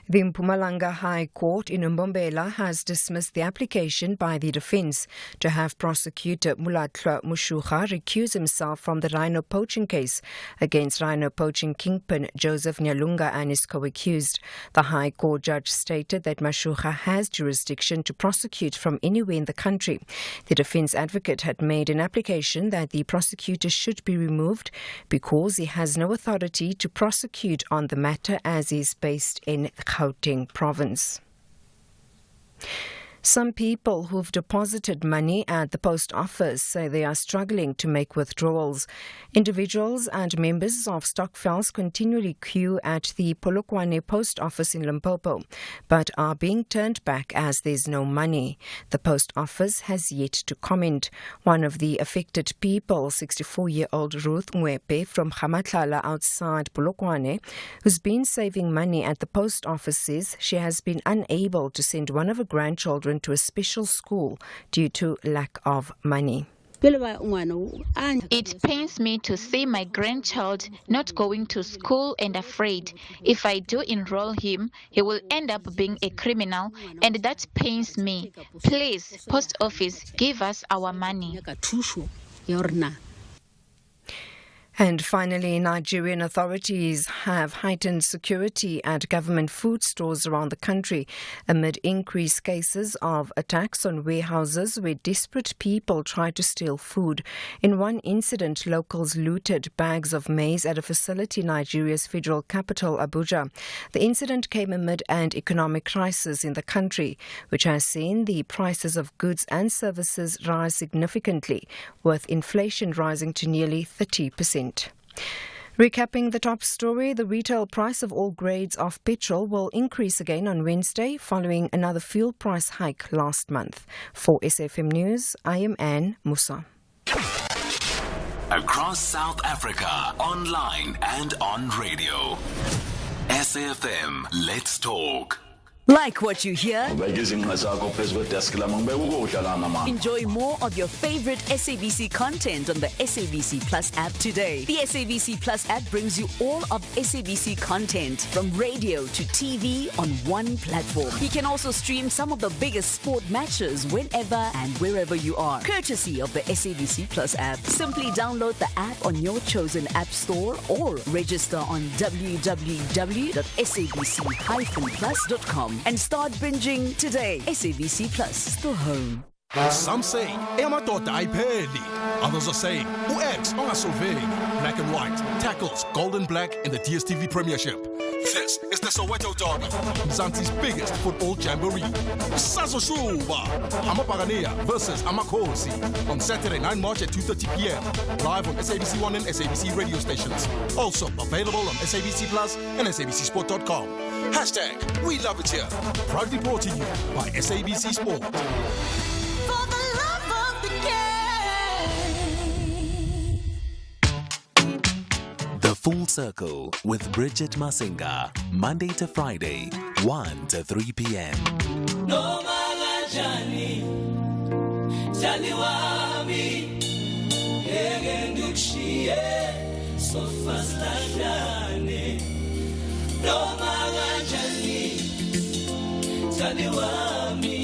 The Mpumalanga High Court in Mbombela has dismissed the application by the defence to have prosecutor Mulatlwa Mushuga recuse himself from the rhino poaching case against rhino poaching kingpin Joseph Nyalunga and his co-accused. The High Court judge stated that Mushuga has jurisdiction to prosecute from anywhere in the country. The defence advocate had made an application that the prosecutor should be removed because he has no authority to prosecute on the matter as he is based in Gauteng province. Some people who've deposited money at the post office say they are struggling to make withdrawals. Individuals and members of stokvels continually queue at the Polokwane post office in Limpopo, but are being turned back as there's no money. The post office has yet to comment. One of the affected people, 64-year-old Ruth Ngwepe from Hamatlala outside Polokwane, who's been saving money at the post office, says she has been unable to send one of her grandchildren to a special school due to lack of money. It pains me to see my grandchild not going to school and afraid if I do enroll him, he will end up being a criminal, and that pains me. Please, post office, give us our money. And finally, Nigerian authorities have heightened security at government food stores around the country amid increased cases of attacks on warehouses where desperate people try to steal food. In one incident, locals looted bags of maize at a facility in Nigeria's federal capital, Abuja. The incident came amid an economic crisis in the country, which has seen the prices of goods and services rise significantly, with inflation rising to nearly 30%. Recapping the top story, the retail price of all grades of petrol will increase again on Wednesday following another fuel price hike last month. For SAFM News, I am Anne Musa. Across South Africa, online and on radio. SAFM, let's talk. Like what you hear? Enjoy more of your favorite SABC content on the SABC Plus app today. The SABC Plus app brings you all of SABC content from radio to TV on one platform. You can also stream some of the biggest sport matches whenever and wherever you are, courtesy of the SABC Plus app. Simply download the app on your chosen app store or register on www.sabc-plus.com. And start binging today. SABC Plus, the home. Some say, Ematot Aipeli. Others are saying, who acts on a survey? Black and White tackles Gold and Black in the DSTV Premiership. This is the Soweto Derby, Mzansi's biggest football jamboree. Sazo Shuba, Amapaganea versus Amakosi on Saturday, 9 March at 2:30 p.m. Live on SABC 1 and SABC radio stations. Also available on SABC Plus and SABCSport.com. Hashtag We Love It Here. Proudly brought to you by SABC Sport. For the love of the game. The Full Circle with Bridget Masinga, Monday to Friday, 1 to 3 p.m. No malajani, jani wami, yegendukshie, so fast lajani. No malajani, jani wami,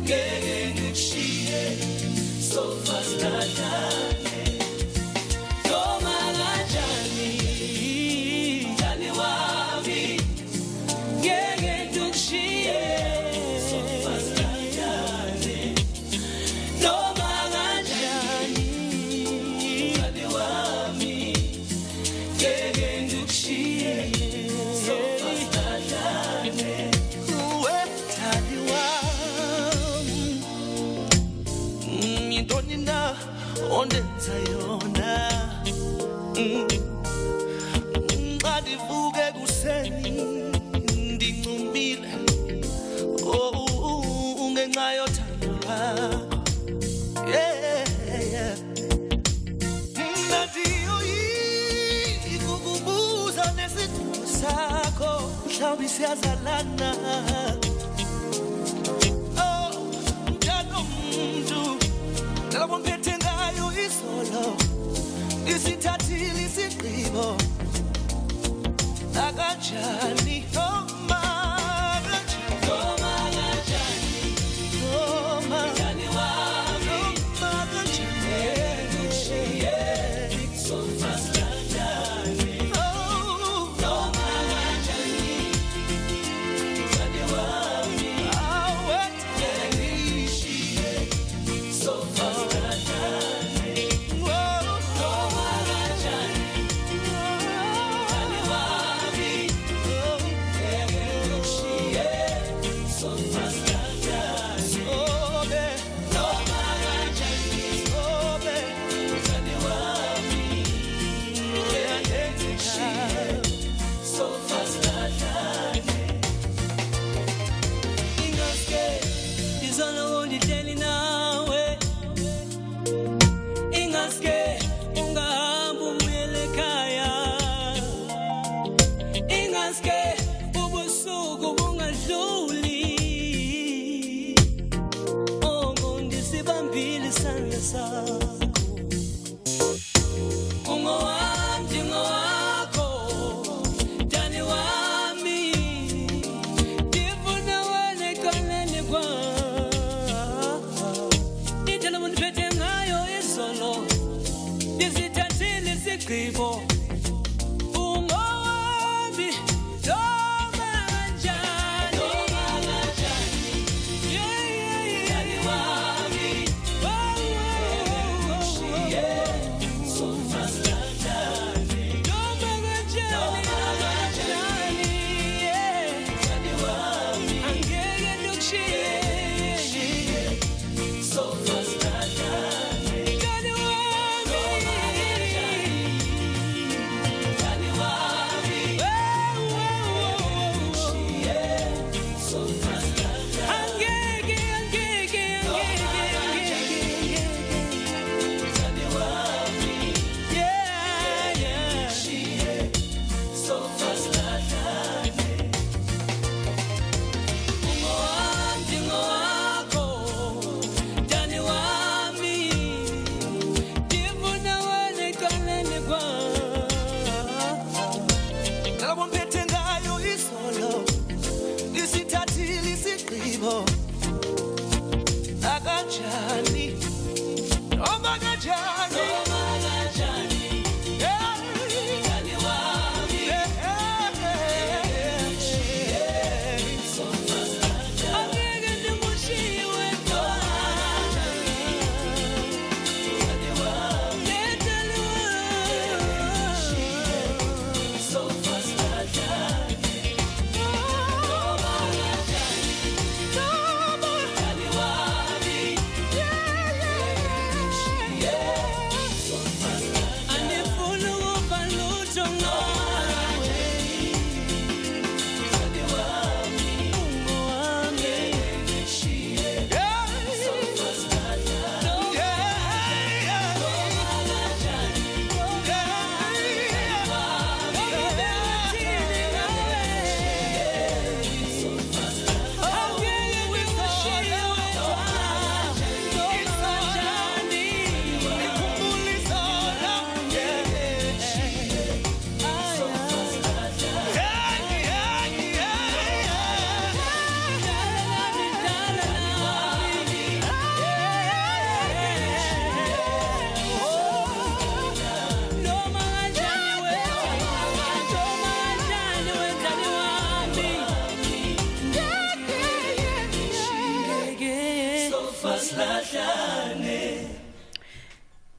yegendukshie, so fast lajani. Ndivuke kuseni ndincumile ungenxa yothando lwakho yeah ndiyoyiki kukubuza nesidingo sakho mhlawumbe siyazalana mntana muntu ngicela bomphethe ngayo isolo isithathile isigqibo Naganjani, oh my so fast Ibo Akajani Omagajani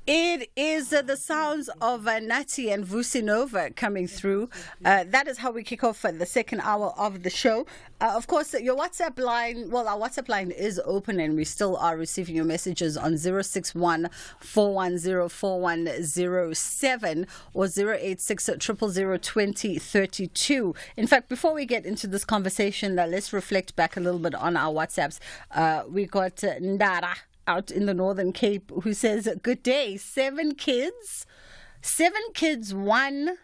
It is the sounds of Nati and Vusinova coming through. That is how we kick off the second hour of the show. Of course, your WhatsApp line, well, our WhatsApp line is open and we still are receiving your messages on 061 410 4107 or 086 000 2032. In fact, before we get into this conversation, let's reflect back a little bit on our WhatsApps. We got Ndara out in the Northern Cape who says, good day, 7 kids, 1,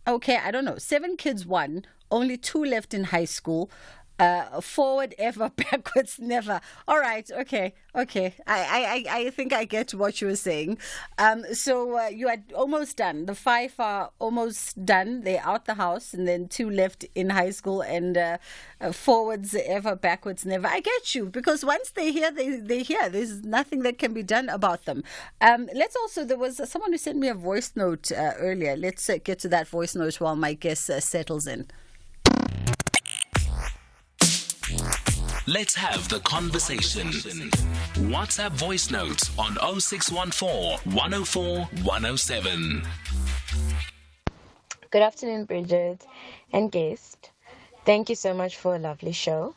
okay, I don't know, 7 kids, 1, only 2 left in high school, forward ever, backwards never. All right, okay. I think I get what you were saying. So you are almost done. The 5 are almost done. They're out the house, and then 2 left in high school, and forwards ever, backwards never. I get you, because once they're here, they're here. There's nothing that can be done about them. Let's also, there was someone who sent me a voice note earlier. Let's get to that voice note while my guest settles in. Let's have the conversation. WhatsApp voice notes on 0614 104 107. Good afternoon, Bridget and guest. Thank you so much for a lovely show.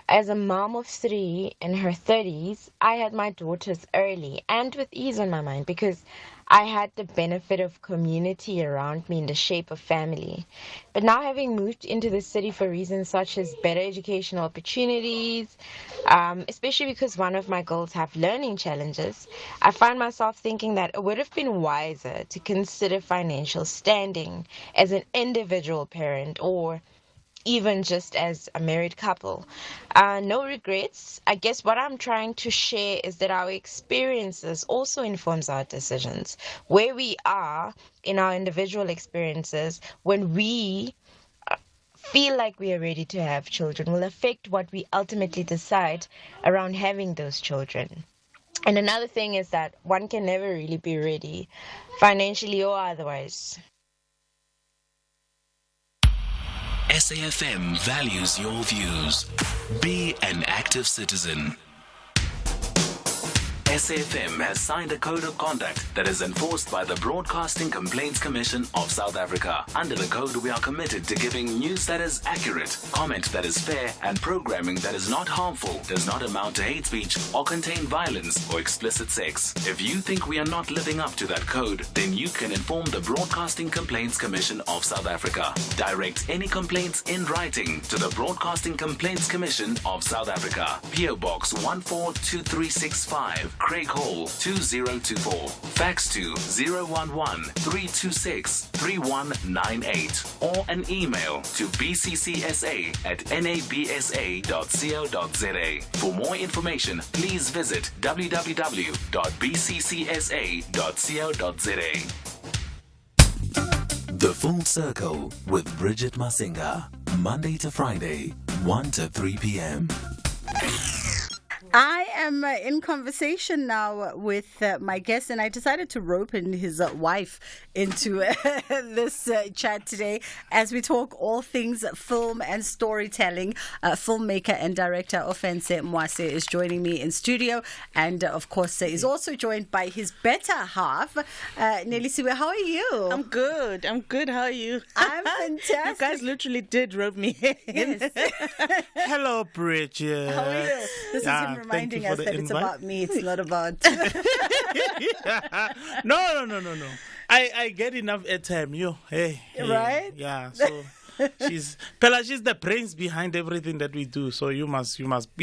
As a mom of 3 in her 30s, I had my daughters early and with ease on my mind because I had the benefit of community around me in the shape of family. But now, having moved into the city for reasons such as better educational opportunities, especially because one of my girls have learning challenges, I find myself thinking that it would have been wiser to consider financial standing as an individual parent or even just as a married couple. No regrets. I guess what I'm trying to share is that our experiences also informs our decisions. Where we are in our individual experiences when we feel like we are ready to have children will affect what we ultimately decide around having those children. And another thing is that one can never really be ready, financially or otherwise. SAFM values your views. Be an active citizen. SAFM has signed a code of conduct that is enforced by the Broadcasting Complaints Commission of South Africa. Under the code, we are committed to giving news that is accurate, comment that is fair, and programming that is not harmful, does not amount to hate speech, or contain violence or explicit sex. If you think we are not living up to that code, then you can inform the Broadcasting Complaints Commission of South Africa. Direct any complaints in writing to the Broadcasting Complaints Commission of South Africa. PO Box 142365. Craig Hall 2024. Fax to 011-326-3198 or an email to bccsa@nabsa.co.za. For more information, please visit www.bccsa.co.za. The Full Circle with Bridget Masinga. Monday to Friday, 1 to 3 p.m. I am in conversation now with my guest, and I decided to rope in his wife into this chat today as we talk all things film and storytelling. Filmmaker and director Offense Mwase is joining me in studio, and of course is also joined by his better half, Nelisiwe. How are you? I'm good. How are you? I'm fantastic. You guys literally did rope me in. Yes. Hello, Bridget. How are you? This is him reminding us that it's about me. It's not about. No. I get enough airtime. Hey. Right? Yeah. So she's the brains behind everything that we do. So you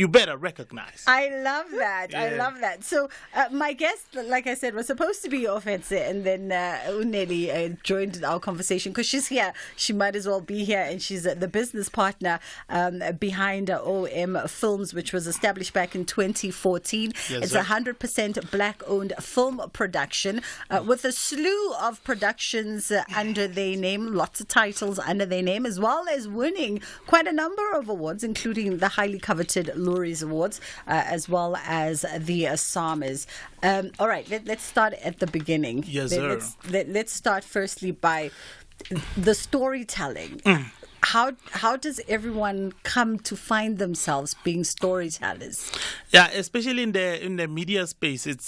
better recognize. I love that. Yeah. I love that. So my guest, like I said, was supposed to be Offense, and then Uneli joined our conversation because she's here. She might as well be here, and she's the business partner behind OM Films, which was established back in 2014. Yes, it's sir. 100% black-owned film production with a slew of productions under their name, lots of titles under their name, as well as winning quite a number of awards, including the highly coveted Lourdes Awards, as well as the SAMAs. All right, let's start at the beginning. Yes, sir. Let's start firstly by the storytelling. How does everyone come to find themselves being storytellers? Yeah, especially in the media space, it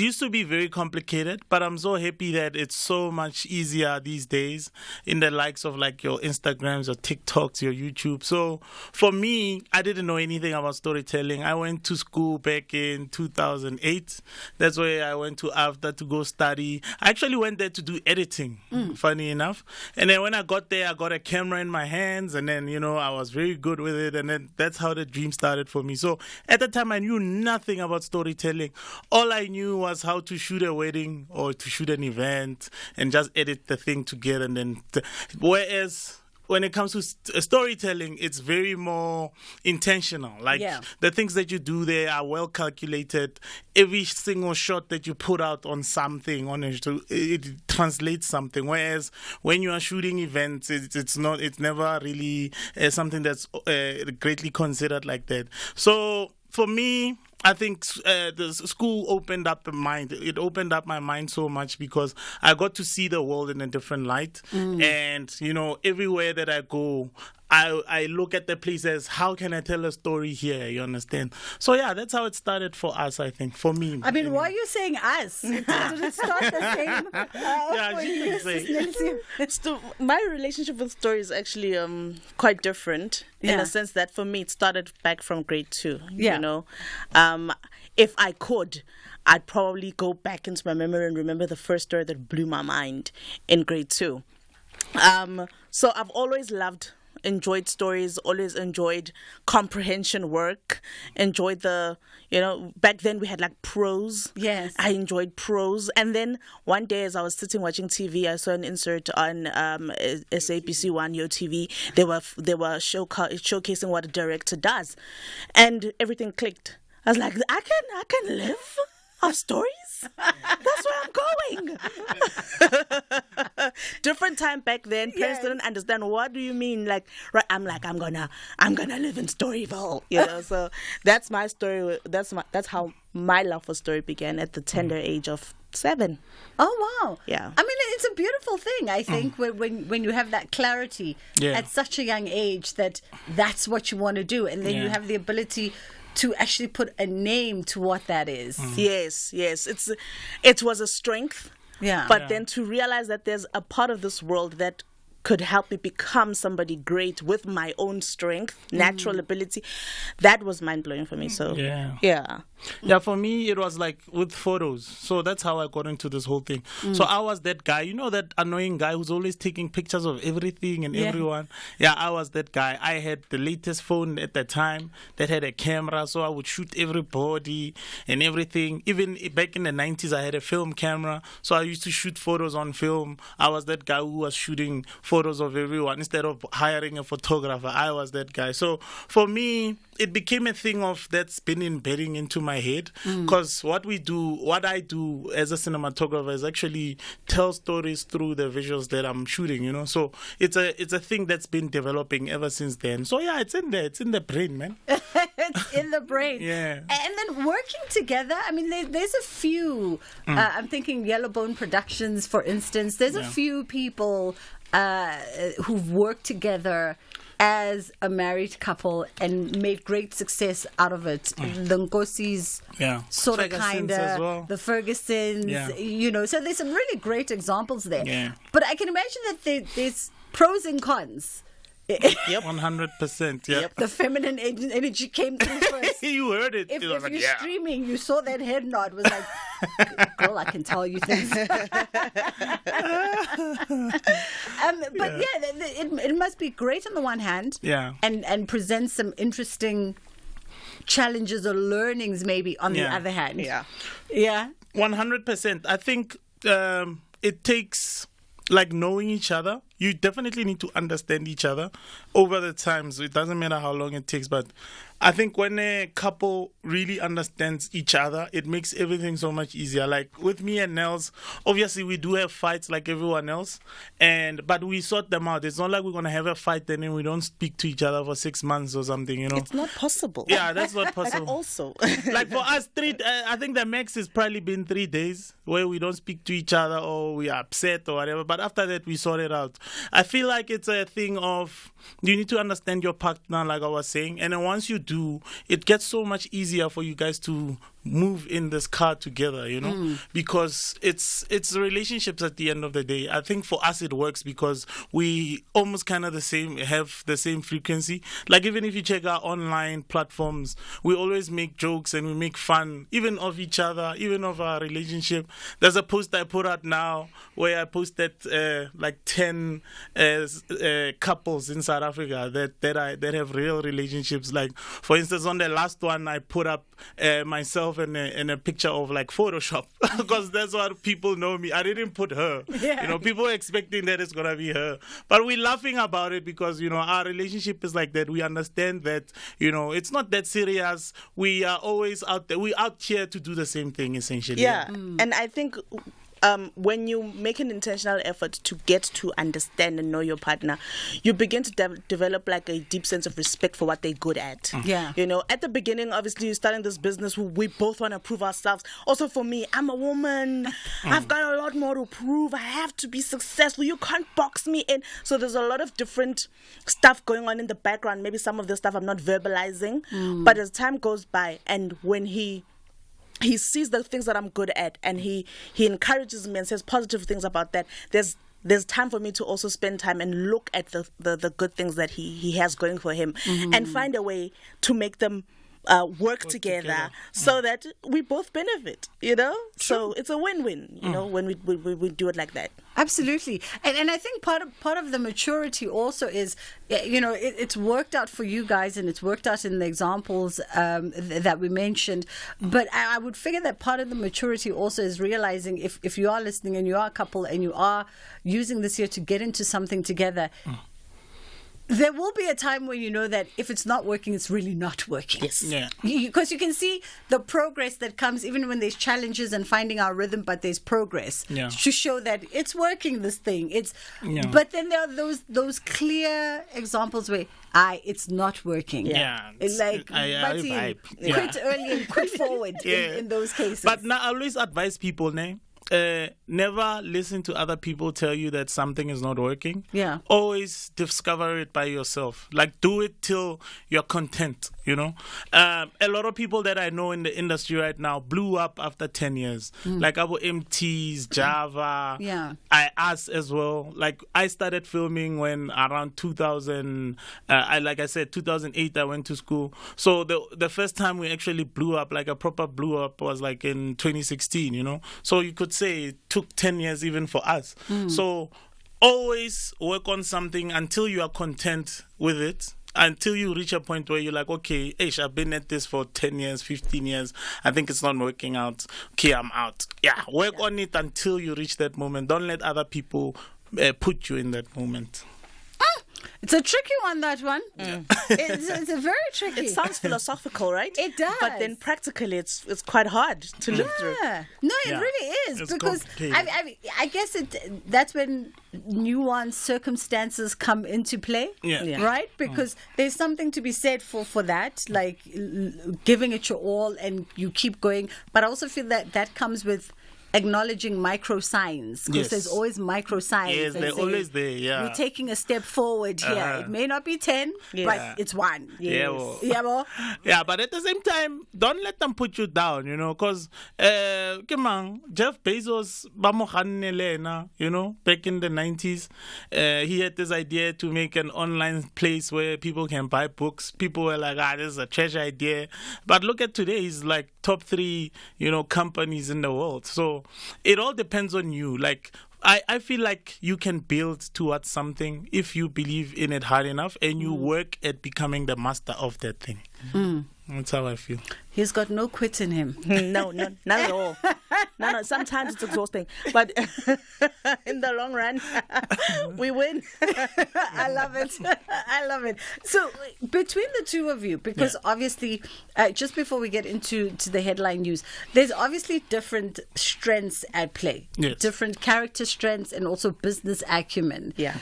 used to be very complicated, but I'm so happy that it's so much easier these days in the likes of like your Instagrams, your TikToks, your YouTube. So for me, I didn't know anything about storytelling. I went to school back in 2008. That's where I went to AFDA to go study. I actually went there to do editing, funny enough. And then when I got there, I got a camera in my hands, and then I was very good with it, and then that's how the dream started for me. So at the time I knew nothing about storytelling. All I knew was how to shoot a wedding or to shoot an event and just edit the thing together. And then whereas when it comes to storytelling, it's very more intentional. Like the things that you do there are well calculated. Every single shot that you put out on something, it translates something. Whereas when you are shooting events, it's never really something that's greatly considered like that. So for me, I think the school opened up the mind. It opened up my mind so much because I got to see the world in a different light. And, everywhere that I go, I look at the place as, how can I tell a story here? You understand? So, yeah, that's how it started for us, I think, for me. I mean, why are you saying us? Did it start the same? Yeah, she can say. So my relationship with story is actually quite different in a sense that for me it started back from grade 2. If I could, I'd probably go back into my memory and remember the first story that blew my mind in grade 2. So I've always enjoyed stories, always enjoyed comprehension work, enjoyed back then we had like prose. Yes. I enjoyed prose. And then one day as I was sitting watching TV, I saw an insert on SABC 1 Yo TV. They were showcasing what a director does. And everything clicked. I was like, I can live off stories? That's where I'm going. Different time back then. Parents didn't understand. What do you mean? I'm gonna live in Storyville. So that's my story. That's how my love for story began at the tender age of 7. Oh wow! Yeah. I mean, it's a beautiful thing. I think when you have that clarity at such a young age that's what you want to do, and then you have the ability to actually put a name to what that is. Yes. It was a strength. Yeah. But then to realize that there's a part of this world that could help me become somebody great with my own strength, natural ability, that was mind-blowing for me. So Yeah, for me, it was like with photos. So that's how I got into this whole thing. So I was that guy, that annoying guy who's always taking pictures of everything and everyone. Yeah, I was that guy. I had the latest phone at the time that had a camera, so I would shoot everybody and everything. Even back in the 90s, I had a film camera, so I used to shoot photos on film. I was that guy who was shooting photos of everyone. Instead of hiring a photographer, I was that guy. So for me, it became a thing that's been embedding into my head, because what I do as a cinematographer is actually tell stories through the visuals that I'm shooting, you know. So it's a thing that's been developing ever since then. So yeah, it's in there. It's in the brain, man. It's in the brain. Yeah. And then working together, I mean, there's a few, I'm thinking Yellowbone Productions, for instance. There's a few people who've worked together as a married couple and made great success out of it. The Nkosi's sort of kind of, the Fergusons, you know. So there's some really great examples there. Yeah. But I can imagine that there's pros and cons. Yep, 100%. Yeah. The feminine energy came through first. You heard it. If you're streaming, you saw that head nod, was like, girl, I can tell you things. But it must be great on the one hand, and present some interesting challenges or learnings maybe on the other hand. Yeah. 100%. I think it takes like knowing each other. You definitely need to understand each other over the time. So it doesn't matter how long it takes. But I think when a couple really understands each other, it makes everything so much easier. Like with me and Nels, obviously we do have fights like everyone else, but we sort them out. It's not like we're gonna have a fight and then we don't speak to each other for 6 months or something. You know, it's not possible. Yeah, that's not possible. Also, like for us, I think the max has probably been 3 days where we don't speak to each other or we are upset or whatever. But after that, we sort it out. I feel like it's a thing of you need to understand your partner, like I was saying, and then once you do, it gets so much easier for you guys to move in this car together, you know, because it's relationships at the end of the day. I think for us it works because we almost kind of have the same frequency. Like even if you check our online platforms, we always make jokes and we make fun even of each other, even of our relationship. There's a post I put out now where I posted like 10 couples in South Africa that have real relationships. Like for instance, on the last one I put up myself in a picture of like Photoshop because that's what people know me. I didn't put her. Yeah. You know, people are expecting that it's gonna be her, but we're laughing about it because you know our relationship is like that. We understand that you know it's not that serious. We are always out there. We're out here to do the same thing essentially. Yeah, and I think when you make an intentional effort to get to understand and know your partner, you begin to develop like a deep sense of respect for what they're good at. Yeah. You know, at the beginning, obviously, you're starting this business, we both want to prove ourselves. Also, for me, I'm a woman. I've got a lot more to prove. I have to be successful. You can't box me in. So there's a lot of different stuff going on in the background. Maybe some of the stuff I'm not verbalizing. But as time goes by, and when he sees the things that I'm good at and he encourages me and says positive things about that, there's time for me to also spend time and look at the good things that he has going for him and find a way to make them work together so that we both benefit, you know? True. So it's a win-win, you know, when we do it like that. Absolutely. And I think part of the maturity also is, you know, it's worked out for you guys and it's worked out in the examples that we mentioned. But I would figure that part of the maturity also is realizing if you are listening and you are a couple and you are using this year to get into something together, there will be a time when you know that if it's not working, it's really not working. Yes. Yeah. Because you can see the progress that comes even when there's challenges and finding our rhythm, but there's progress to show that it's working, this thing. But then there are those clear examples where it's not working. Yeah. It's like quit early and quit forward in those cases. But now I always advise people, never listen to other people tell you that something is not working. Yeah. Always discover it by yourself. Like do it till you're content, you know. A lot of people that I know in the industry right now blew up after 10 years. Like our MTs, Java, us as well. Like I started filming when around 2000, 2008 I went to school. So the first time we actually blew up, like a proper blew up, was like in 2016, you know. So you could say it took 10 years even for us. So always work on something until you are content with it, until you reach a point where you're like, okay, I've been at this for 10 years, 15 years. I think it's not working out. Okay, I'm out. Yeah, work on it until you reach that moment. Don't let other people put you in that moment. It's a tricky one, that one. It's a very tricky. It sounds philosophical, right? It does. But then practically it's quite hard to live through. No, it really is. It's because I guess that's when nuanced circumstances come into play. Right? Because there's something to be said for that, like giving it your all and you keep going. But I also feel that comes with acknowledging micro signs, because there's always micro signs. Yes, they're always there. Yeah, we're taking a step forward here. It may not be 10, but it's 1. Yes. Yeah, but at the same time, don't let them put you down, because Jeff Bezos, back in the 90s, he had this idea to make an online place where people can buy books. People were like, this is a treasure idea. But look at today, he's like top 3, companies in the world. So it all depends on you. Like, I feel like you can build towards something if you believe in it hard enough and you work at becoming the master of that thing. That's how I feel. He's got no quit in him. No, not at all. No, sometimes it's exhausting. But in the long run, we win. I love it. So between the two of you, because obviously, just before we get into the headline news, there's obviously different strengths at play. Yes. Different character strengths and also business acumen. Yeah.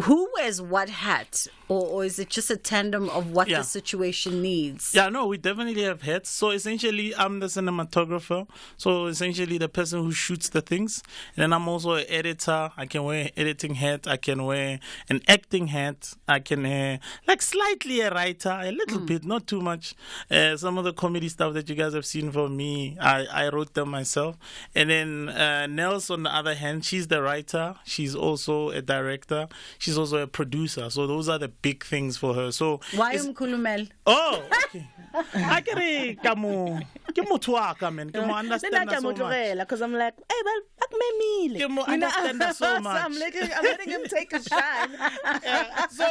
Who wears what hat? Or is it just a tandem of what the situation needs? Yeah, no, we definitely have hats. So essentially, I'm the cinematographer. So essentially, the person who shoots the things. And then I'm also an editor. I can wear an editing hat. I can wear an acting hat. I can wear, slightly a writer, a little bit, not too much. Some of the comedy stuff that you guys have seen from me, I wrote them myself. And then Nels, on the other hand, she's the writer. She's also a director. She's also a producer. So those are the big things for her. So why Mkulumel? Oh, okay. I can understand that so much. Because I'm like, hey, well, understand that so much. So I'm letting him take a shine. So,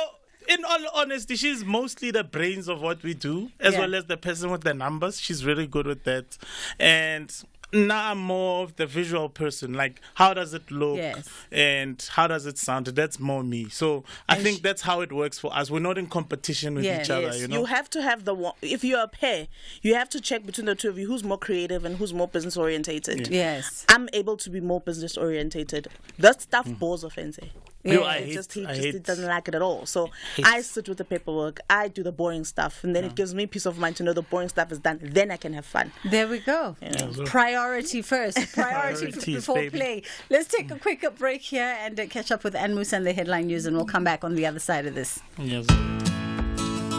in all honesty, she's mostly the brains of what we do, as well as the person with the numbers. She's really good with that. And now I'm more of the visual person. Like, how does it look and how does it sound? That's more me. So I think that's how it works for us. We're not in competition with each other. You have to have if you're a pair, you have to check between the two of you who's more creative and who's more business orientated. Yes. I'm able to be more business orientated. That stuff bores Offense. He doesn't like it at all. So I sit with the paperwork, I do the boring stuff, and then it gives me peace of mind to know the boring stuff is done. Then I can have fun. There we go. Priority first. Priority before play. Let's take a quick break here and catch up with Anmus and the headline news, and we'll come back on the other side of this. Yes.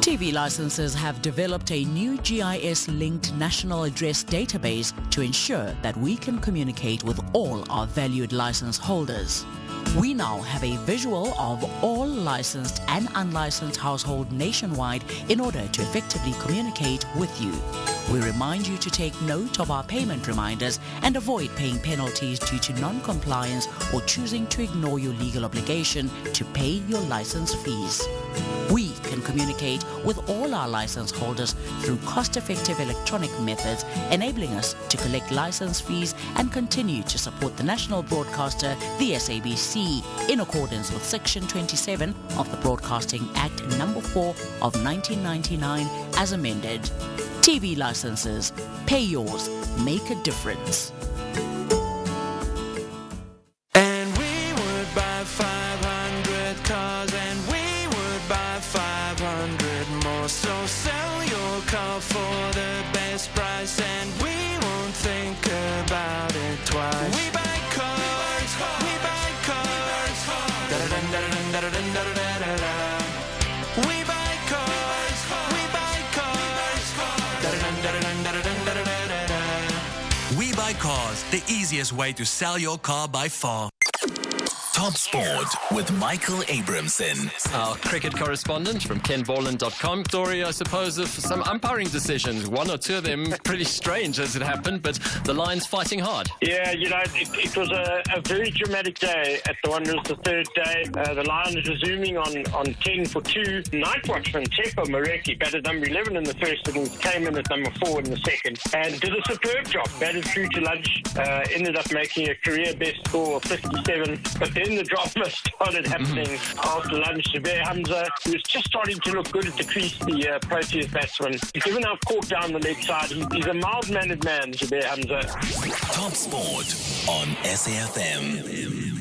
TV licenses have developed a new GIS-linked national address database to ensure that we can communicate with all our valued license holders. We now have a visual of all licensed and unlicensed households nationwide in order to effectively communicate with you. We remind you to take note of our payment reminders and avoid paying penalties due to non-compliance or choosing to ignore your legal obligation to pay your license fees. We can communicate with all our license holders through cost-effective electronic methods, enabling us to collect license fees and continue to support the national broadcaster, the SABC, in accordance with Section 27 of the Broadcasting Act No. 4 of 1999 as amended. TV licenses. Pay yours. Make a difference. And we would buy 500 cars, and we would buy 500 more. So sell your car for the best price, and we won't think about it twice. We buy cars, we buy cars. Da-da-dun-da-da-dun-da-da-dun-da-da-da-da. We buy cars, we buy cars. Da-da-dun-da-da-dun-da-da-dun-da-da-da-da. We Buy Cars, the easiest way to sell your car by far. Top Sport with Michael Abramson. Our cricket correspondent from kenborland.com. Story, I suppose, of some umpiring decisions. One or two of them pretty strange as it happened, but the Lions fighting hard. Yeah, it was a very dramatic day at the Wanderers, the third day. The Lions resuming on 10 for 2. Night watchman Tepo Mareki batted number 11 in the first innings, came in at number 4 in the second, and did a superb job. Batted through to lunch, ended up making a career best score of 57, but then the drop drama started happening after lunch. Zubair Hamza, who was just starting to look good at the crease, the Proteas batsman. He's given out caught down the leg side. He's a mild-mannered man, Zubair Hamza. Top Sport on SAFM.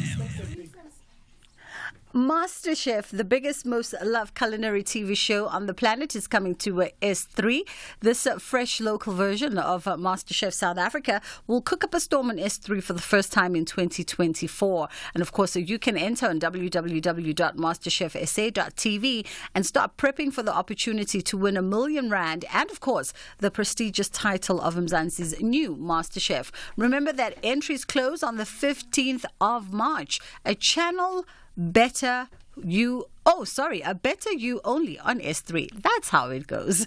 MasterChef, the biggest, most loved culinary TV show on the planet, is coming to S3. This fresh local version of MasterChef South Africa will cook up a storm on S3 for the first time in 2024. And of course, you can enter on www.masterchefsa.tv and start prepping for the opportunity to win R1 million and, of course, the prestigious title of Mzansi's new MasterChef. Remember that entries close on the 15th of March. A better you only on S3. That's how it goes.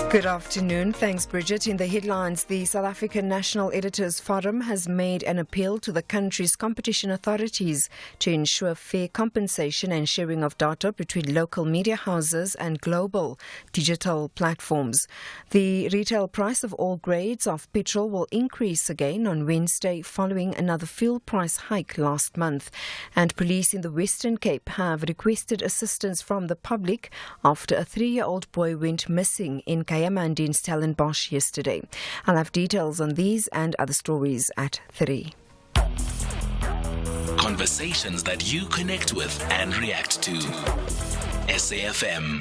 Good afternoon. Thanks, Bridget. In the headlines, the South African National Editors Forum has made an appeal to the country's competition authorities to ensure fair compensation and sharing of data between local media houses and global digital platforms. The retail price of all grades of petrol will increase again on Wednesday following another fuel price hike last month. And police in the Western Cape have requested assistance from the public after a 3-year-old boy went missing in and in Stellenbosch yesterday. I'll have details on these and other stories at 3. Conversations that you connect with and react to. SAFM.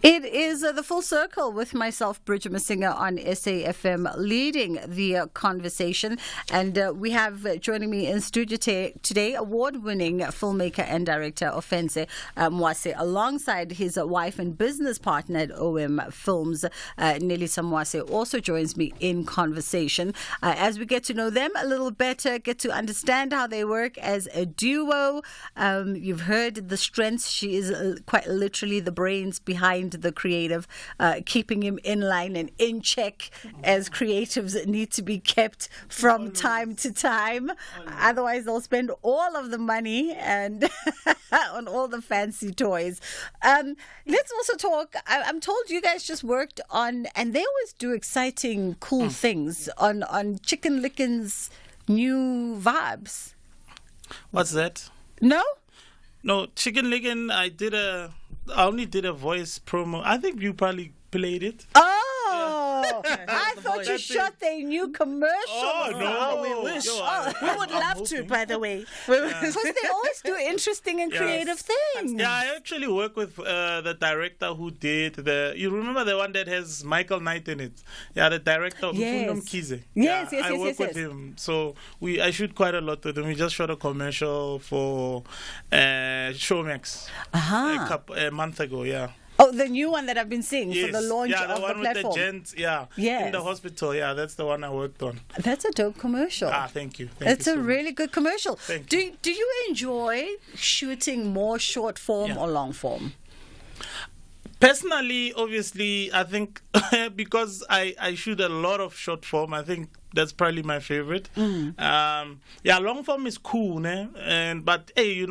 It is the Full Circle with myself, Bridget Masinga, on SAFM, leading the conversation. And we have joining me in studio today, award-winning filmmaker and director Ofense Mwase, alongside his wife and business partner at OM Films, Nelisa Mwase, also joins me in conversation. As we get to know them a little better, get to understand how they work as a duo. You've heard the strengths. She is quite literally the brains behind the creative, keeping him in line and in check, as creatives need to be kept from time to time. Otherwise, they'll spend all of the money and on all the fancy toys. Let's also talk. I'm told you guys just worked on, and they always do exciting, cool things on Chicken Licken's new vibes. What's that? No, Chicken Licken. I only did a voice promo. I think you probably played it. I thought you shot their new commercial. No, we wish. I would love to, by the way. Because they always do interesting and creative things. Yeah, I actually work with the director who did you remember the one that has Michael Knight in it? Yeah, the director of Fundum Kize. Yes. I work with him. So I shoot quite a lot with him. We just shot a commercial for Showmax a month ago, yeah. Oh, the new one that I've been seeing for the launch the of the one platform. With the gents, in the hospital. Yeah, that's the one I worked on. That's a dope commercial. Thank you. It's a really good commercial. Thank you. Do you enjoy shooting more short form or long form? Personally, obviously, I think because I shoot a lot of short form, I think that's probably my favorite. Long form is cool, but hey,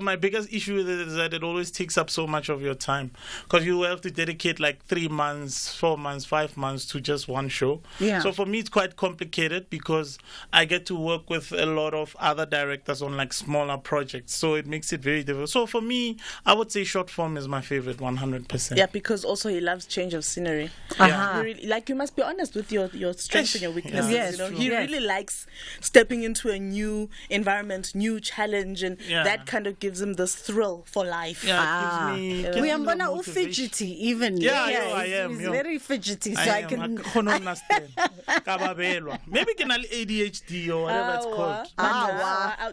my biggest issue with it is that it always takes up so much of your time, because you have to dedicate like 3 months, 4 months, 5 months to just one show. Yeah. So for me, it's quite complicated because I get to work with a lot of other directors on like smaller projects, so it makes it very difficult. So for me, I would say short form is my favorite, 100%. Yeah, because also he loves change of scenery. You must be honest with your strengths and your weaknesses. Yes, he really likes stepping into a new environment, new challenge, and that kind of gives him this thrill for life. Yeah, it gives me Uyambona fidgety even. I am. He's very fidgety, so I can understand. Maybe can ADHD or whatever it's called.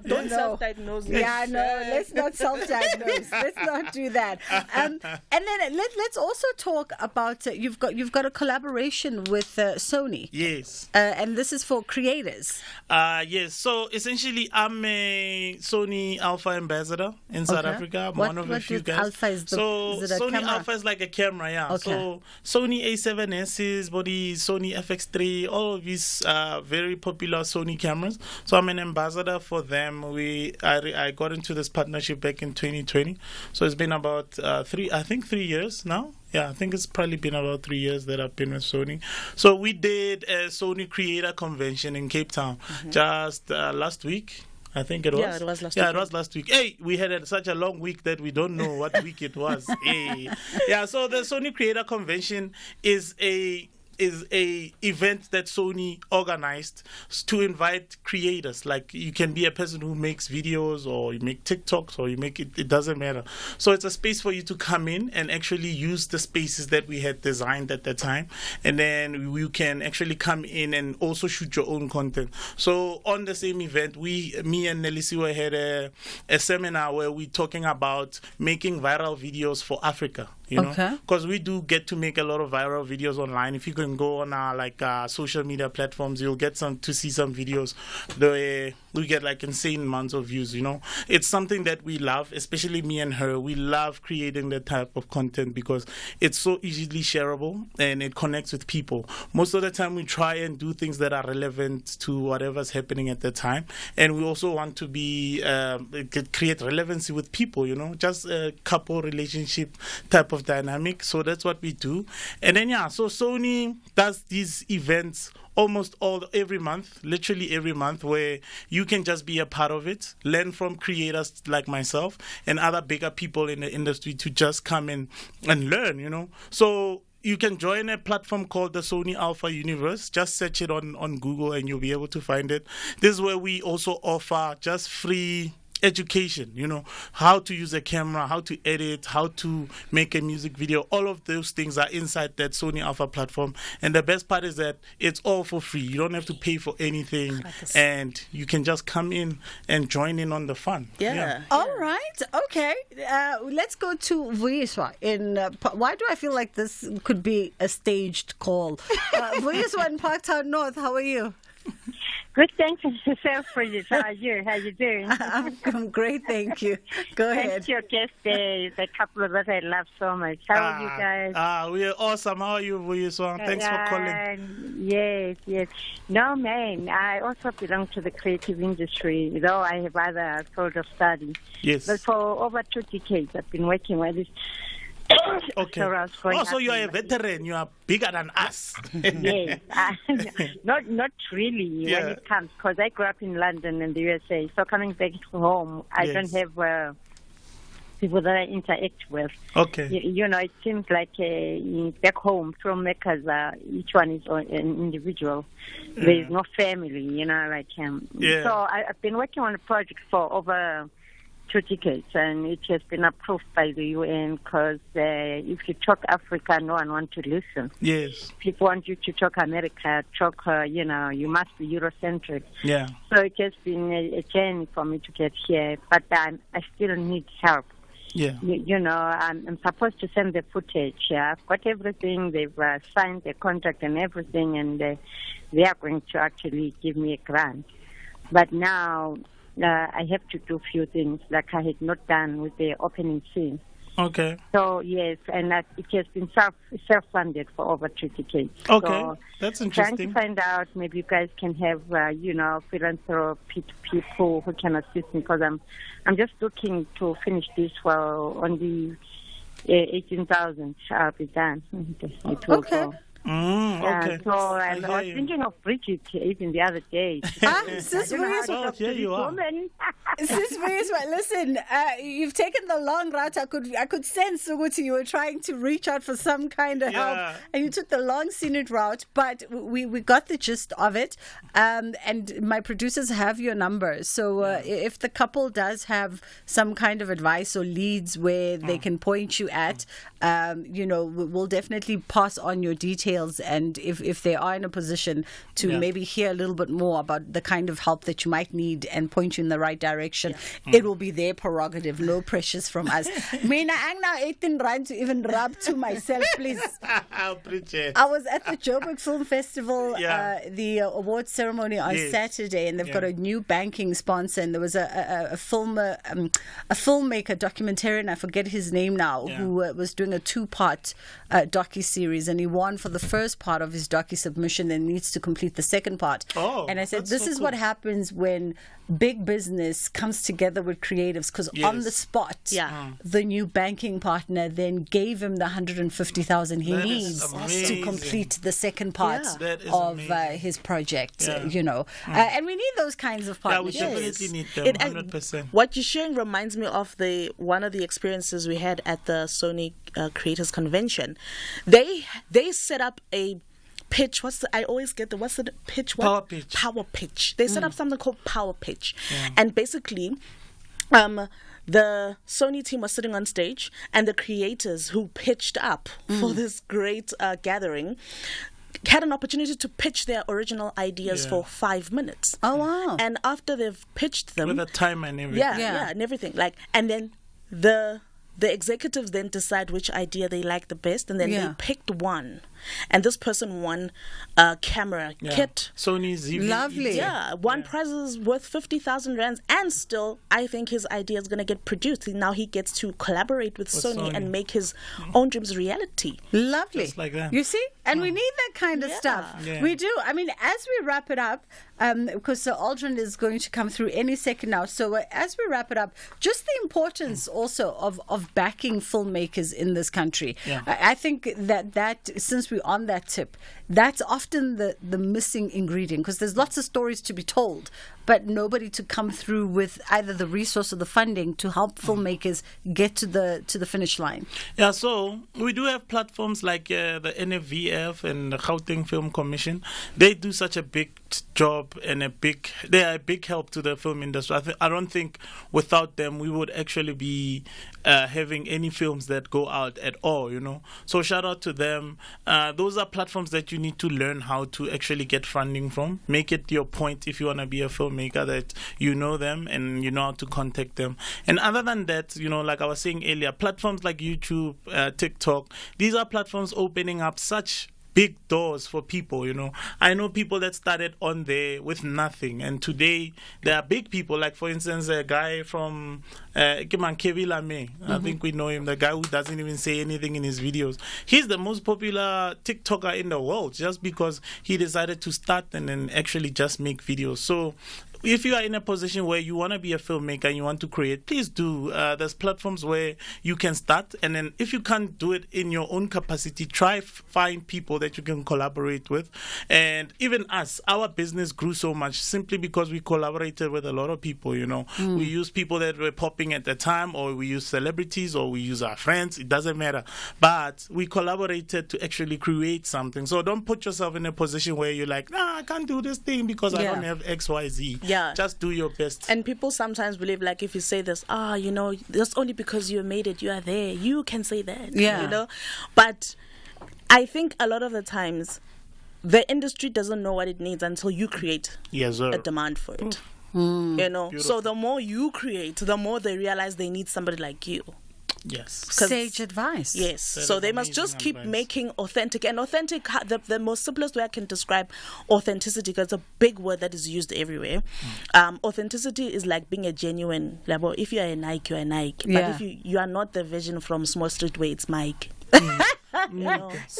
Don't self-diagnose. Yeah, no, let's not self-diagnose. Let's not do that. And then let's also talk about you've got a collaboration with Sony. Yes. And this is for creators. Yes. So essentially, I'm a Sony Alpha ambassador in South Africa. I'm one of a few guys. Alpha is Sony camera? Alpha is like a camera, yeah. Okay. So Sony A7Ss, Sony FX3, all of these very popular Sony cameras. So I'm an ambassador for them. I got into this partnership back in 2020. So it's been about 3 years now. Yeah, I think it's probably been about 3 years that I've been with Sony. So we did a Sony Creator Convention in Cape Town just last week. I think it was. Yeah, it was last week. Yeah, it was last week. Hey, we had such a long week that we don't know what week it was. Hey. Yeah, so the Sony Creator Convention is a event that Sony organized to invite creators. Like, you can be a person who makes videos, or you make TikToks, or you make it doesn't matter. So it's a space for you to come in and actually use the spaces that we had designed at the time, and then you can actually come in and also shoot your own content. So on the same event, me and Nelisiwe had a seminar where we're talking about making viral videos for Africa. You know, because we do get to make a lot of viral videos online. If you can go on our social media platforms, you'll get to see some videos. We get like insane amounts of views. You know, it's something that we love, especially me and her. We love creating that type of content because it's so easily shareable and it connects with people. Most of the time, we try and do things that are relevant to whatever's happening at the time, and we also want to create relevancy with people. You know, just a couple relationship type of dynamic. So that's what we do. And then so Sony does these events every month, literally every month, where you can just be a part of it, learn from creators like myself and other bigger people in the industry to just come in and learn, you know. So you can join a platform called the Sony Alpha Universe. Just search it on Google and you'll be able to find it. This is where we also offer just free education, you know, how to use a camera, how to edit, how to make a music video. All of those things are inside that Sony Alpha platform. And the best part is that it's all for free. You don't have to pay for anything, and you can just come in and join in on the fun. Yeah. All right. Okay. Let's go to Vuyiswa. Why do I feel like this could be a staged call? Vuyiswa in Parktown North, how are you? Good, thanks yourself for you. How are you? How you doing? I'm great, thank you. Go ahead. Thanks to your guest there, the couple that I love so much. How are you guys? We are awesome. How are you, Vuyiswa? Thanks for calling. Yes. No, man, I also belong to the creative industry, though I have other sort of studies. Yes. But for over 2 decades, I've been working with this. Okay. So you are a veteran. You are bigger than us. Yes. Not really when it comes, because I grew up in London in the USA. So coming back home, I don't have people that I interact with. Okay. You know, it seems like back home, filmmakers, each one is an individual. There is no family, you know, like So I've been working on a project for over 2 decades, and it has been approved by the UN, because if you talk Africa, no one wants to listen. Yes. People want you to talk America, you must be Eurocentric. Yeah. So it has been a journey for me to get here, but I still need help. Yeah. You know, I'm supposed to send the footage. I've got everything. They've signed the contract and everything, and they are going to actually give me a grant. But now I have to do a few things like I had not done with the opening scene. Okay. So, yes, and it has been self-funded for over 2 decades. Okay, so that's interesting. Trying to find out, maybe you guys can have, philanthropy people who can assist me, because I'm just looking to finish this on the 18,000. I'll be done. It will go. Okay. So I was thinking of Bridget even the other day. Sis Vuyiswa, listen, you've taken the long route. I could sense Uguti, you were trying to reach out for some kind of help, and you took the long scenic route, but we got the gist of it, and my producers have your number. So if the couple does have some kind of advice or leads where they can point you at, we'll definitely pass on your details. And if they are in a position to maybe hear a little bit more about the kind of help that you might need and point you in the right direction, it will be their prerogative. No pressures from us. Mina, I'm now 18 rand to even rub to myself, please. I was at the Joburg Film Festival, the awards ceremony on Saturday, and they've got a new banking sponsor. And there was a filmmaker, documentarian, I forget his name now, who was doing a 2-part docu-series, and he won for the first part of his docu submission, then needs to complete the second part. Oh, and I said, that's this so is cool. what happens when big business comes together with creatives, because on the spot, the new banking partner then gave him the 150,000 he That is needs to amazing. complete the second part That is of amazing. his project. Yeah. And we need those kinds of Yeah, we partnerships. definitely need them, 100%. What you're sharing reminds me of one of the experiences we had at the Sony Creators Convention. They set up a pitch. What's the pitch? What? Power pitch. Power pitch. They set up something called power pitch, and basically, the Sony team was sitting on stage, and the creators who pitched up for this great gathering had an opportunity to pitch their original ideas for 5 minutes. Oh wow! And after they've pitched them, with a time and everything. and everything, and then the executives then decide which idea they like the best, and then they picked one. And this person won a camera kit. Sony's ZV. Lovely. Yeah, one prize is worth 50,000 rands, and still, I think his idea is going to get produced. Now he gets to collaborate with Sony and make his own dreams reality. Lovely. Just like that. You see? And we need that kind of stuff. Yeah. We do. I mean, as we wrap it up, because Sir Aldrin is going to come through any second now. So as we wrap it up, just the importance also of backing filmmakers in this country. Yeah. I think that since we're on that tip, that's often the missing ingredient, because there's lots of stories to be told, but nobody to come through with either the resource or the funding to help filmmakers get to the finish line. Yeah, so we do have platforms like the NFVF and the Gauteng Film Commission. They do such a big job and they are a big help to the film industry. I don't think without them we would actually be having any films that go out at all, So shout out to them. Those are platforms that you need to learn how to actually get funding from. Make it your point if you want to be a filmmaker that you know them and you know how to contact them. And other than that, like I was saying earlier, platforms like YouTube, TikTok, these are platforms opening up such big doors for people. I know people that started on there with nothing, and today there are big people, like for instance a guy from Kevi Lame. I think we know him, the guy who doesn't even say anything in his videos. He's the most popular TikToker in the world just because he decided to start and then actually just make videos. So if you are in a position where you want to be a filmmaker and you want to create, please do. There's platforms where you can start, and then if you can't do it in your own capacity, try find people that you can collaborate with. And even us, our business grew so much simply because we collaborated with a lot of people. We use people that were popping at the time, or we use celebrities, or we use our friends. It doesn't matter, but we collaborated to actually create something. So don't put yourself in a position where you're like, I can't do this thing because I don't have XYZ. Yeah. Just do your best. And people sometimes believe, like, if you say this, that's only because you made it, you are there. You can say that. Yeah. But I think a lot of the times the industry doesn't know what it needs until you create a demand for it. Beautiful. So the more you create, the more they realize they need somebody like you. Yes. Sage advice. Yes. So they must just keep making authentic. And authentic, the most simplest way I can describe authenticity, because it's a big word that is used everywhere. Authenticity is like being a genuine. Like, well, if you are a Nike, you're a Nike. But if you are not the version from Small Street where it's Mike. Let's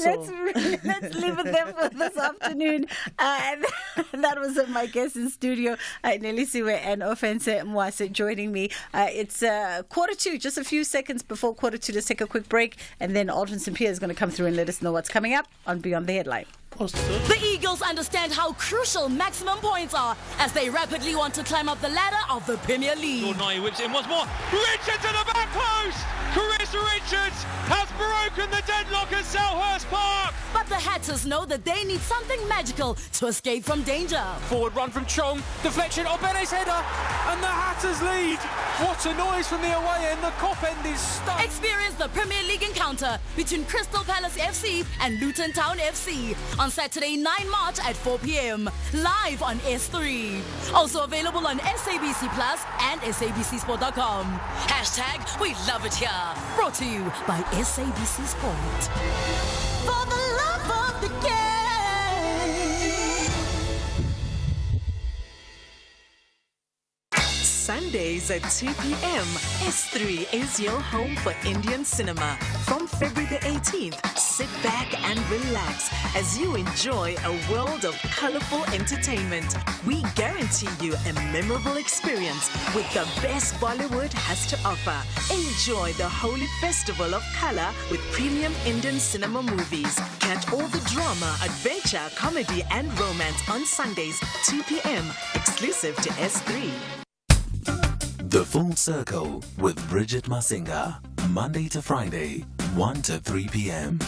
leave it there for this afternoon. That was my guest in studio, Nelisiwe and Offense Mwase, joining me. It's 1:45, just a few seconds before 1:45. Let's take a quick break, and then Aldrin St. Pierre is going to come through and let us know what's coming up on Beyond the Headline. The Eagles understand how crucial maximum points are as they rapidly want to climb up the ladder of the Premier League. Jordan whips in once more. Richards at the back post! Carissa Richards has broken the deadlock at Selhurst Park! But the Hatters know that they need something magical to escape from danger. Forward run from Chong, deflection of Bene's header, and the Hatters lead. What a noise from the away end, the Kop end is stuck. Experience the Premier League encounter between Crystal Palace FC and Luton Town FC on Saturday 9 March at 4 p.m. live on S3. Also available on SABC Plus and SABCSport.com. # we love it here. Brought to you by SABC Sport. For the love of the game. Sundays at 2 p.m. S3 is your home for Indian cinema. From February the 18th, sit back and relax as you enjoy a world of colorful entertainment. We guarantee you a memorable experience with the best Bollywood has to offer. Enjoy the holy festival of color with premium Indian cinema movies. Catch all the drama, adventure, comedy, and romance on Sundays, 2 p.m. exclusive to S3. The Full Circle with Bridget Masinga, Monday to Friday, 1 to 3 p.m.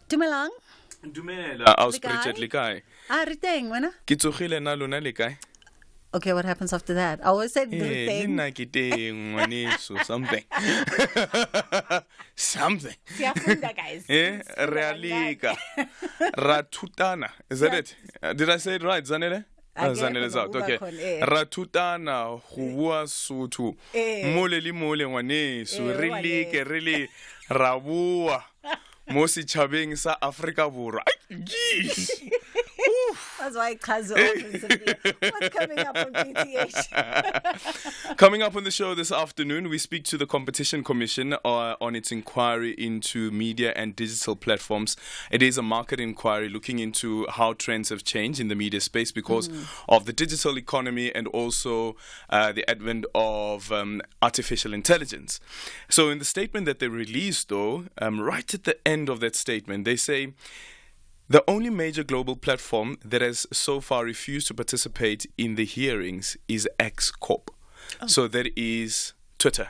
Dumelang. Dumela, aus Bridget Likai. Riteng, wena? Ke tsogile na lona le kae? Okay, what happens after that? I always said riteng. Nna ke teng ngwaneso, something. Something. Siyafunda, guys. Realika. Ratutana. Is that it? Did I say it right, Zanele? Zanele is out. Okay. Ratutana, huwa sutu. Mole li mole ngwaneso. Really rabua. Mo sitjhabeng sa Afrika Borwa. Jeez. That's why Kazu opens the What's coming up on PTH? Coming up on the show this afternoon, we speak to the Competition Commission on its inquiry into media and digital platforms. It is a market inquiry looking into how trends have changed in the media space because of the digital economy and also the advent of artificial intelligence. So in the statement that they released, though, right at the end of that statement, they say, the only major global platform that has so far refused to participate in the hearings is X Corp. Oh. So that is Twitter.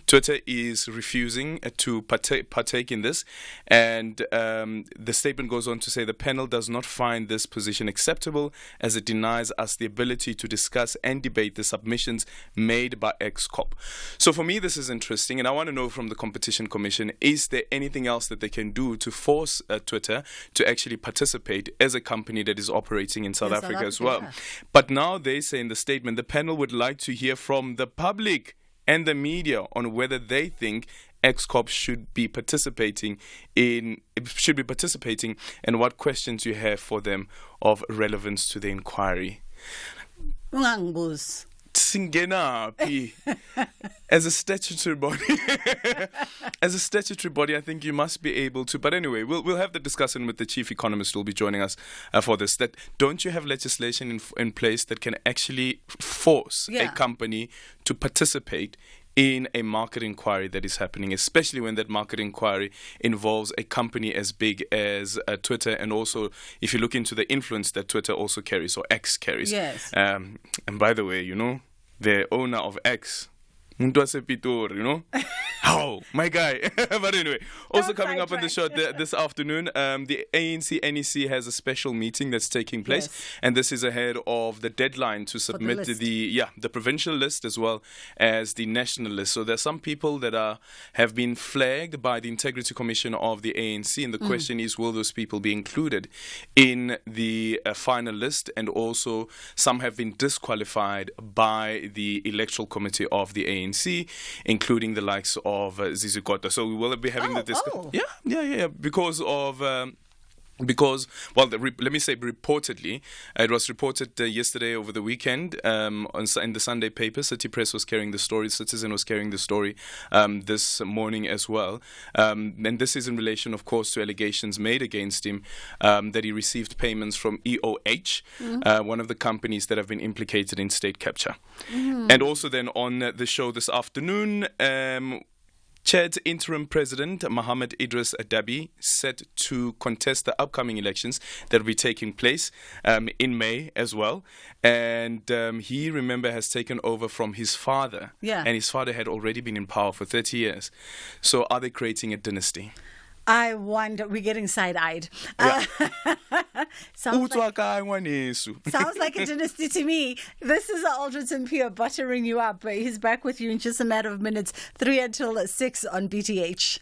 Twitter is refusing to partake in this, and the statement goes on to say the panel does not find this position acceptable as it denies us the ability to discuss and debate the submissions made by X Corp. So for me, this is interesting, and I want to know from the Competition Commission, is there anything else that they can do to force Twitter to actually participate as a company that is operating in South Africa as well? Yeah. But now they say in the statement, the panel would like to hear from the public and the media on whether they think X Corp should be participating and what questions you have for them of relevance to the inquiry. Singenapi. As a statutory body, I think you must be able to. But anyway, we'll have the discussion with the chief economist who will be joining us for this. That don't you have legislation in place that can actually force a company to participate in a market inquiry that is happening, especially when that market inquiry involves a company as big as Twitter, and also if you look into the influence that Twitter also carries, or X carries. Yes. And by the way, the owner of X, Muntwase Pitor, Oh, my guy. But anyway, also coming up on the show this afternoon, the ANC NEC has a special meeting that's taking place, and this is ahead of the deadline to submit the provincial list as well as the national list. So there's some people that have been flagged by the Integrity Commission of the ANC, and the question is, will those people be included in the final list? And also, some have been disqualified by the Electoral Committee of the ANC, including the likes of Zizukota. So we will be having the discussion. Yeah. Because of... let me say reportedly, it was reported yesterday over the weekend in the Sunday paper. City Press was carrying the story, Citizen was carrying the story this morning as well. And this is in relation, of course, to allegations made against him that he received payments from EOH, one of the companies that have been implicated in state capture. And also then on the show this afternoon, Chad's interim president, Mohammed Idris Adabi, set to contest the upcoming elections that will be taking place in May as well. And he, remember, has taken over from his father. Yeah. And his father had already been in power for 30 years. So are they creating a dynasty? I wonder, we're getting side-eyed. Yeah. Sounds like a dynasty to me. This is Alderton Pio buttering you up. He's back with you in just a matter of minutes. 3 until 6 on BTH.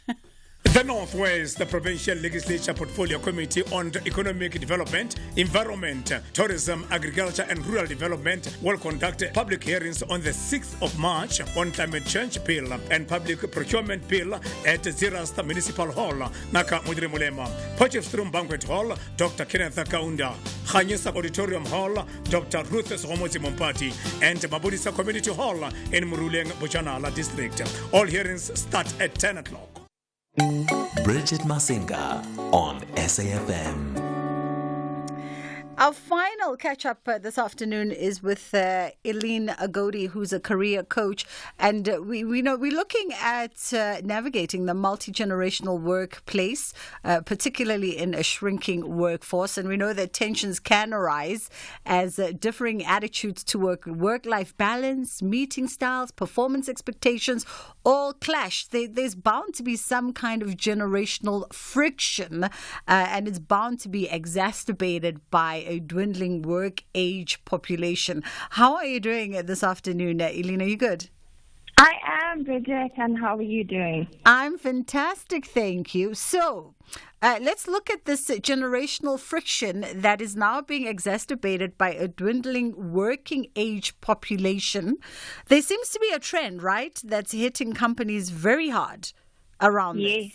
The Northwest, the Provincial Legislature Portfolio Committee on Economic Development, Environment, Tourism, Agriculture and Rural Development will conduct public hearings on the 6th of March on Climate Change Bill and Public Procurement Bill at Zirasta Municipal Hall, Naka Mudre Mulema, Potchefstroom Banquet Hall, Dr. Kenneth Kaunda, Khanyisa Auditorium Hall, Dr. Ruth Somozi Mompati, and Mabudisa Community Hall in Muruleng, Buchanala District. All hearings start at 10 o'clock. Bridget Masinga on SAFM. Our final catch-up this afternoon is with Eileen Agodi, who's a career coach. And we're looking at navigating the multi-generational workplace, particularly in a shrinking workforce. And we know that tensions can arise as differing attitudes to work-life balance, meeting styles, performance expectations all clash. There's bound to be some kind of generational friction, and it's bound to be exacerbated by a dwindling work age population. How are you doing this afternoon, Eileen? Are you good? I am, Bridget, and how are you doing? I'm fantastic, thank you. So, let's look at this generational friction that is now being exacerbated by a dwindling working age population. There seems to be a trend, right, that's hitting companies very hard around this.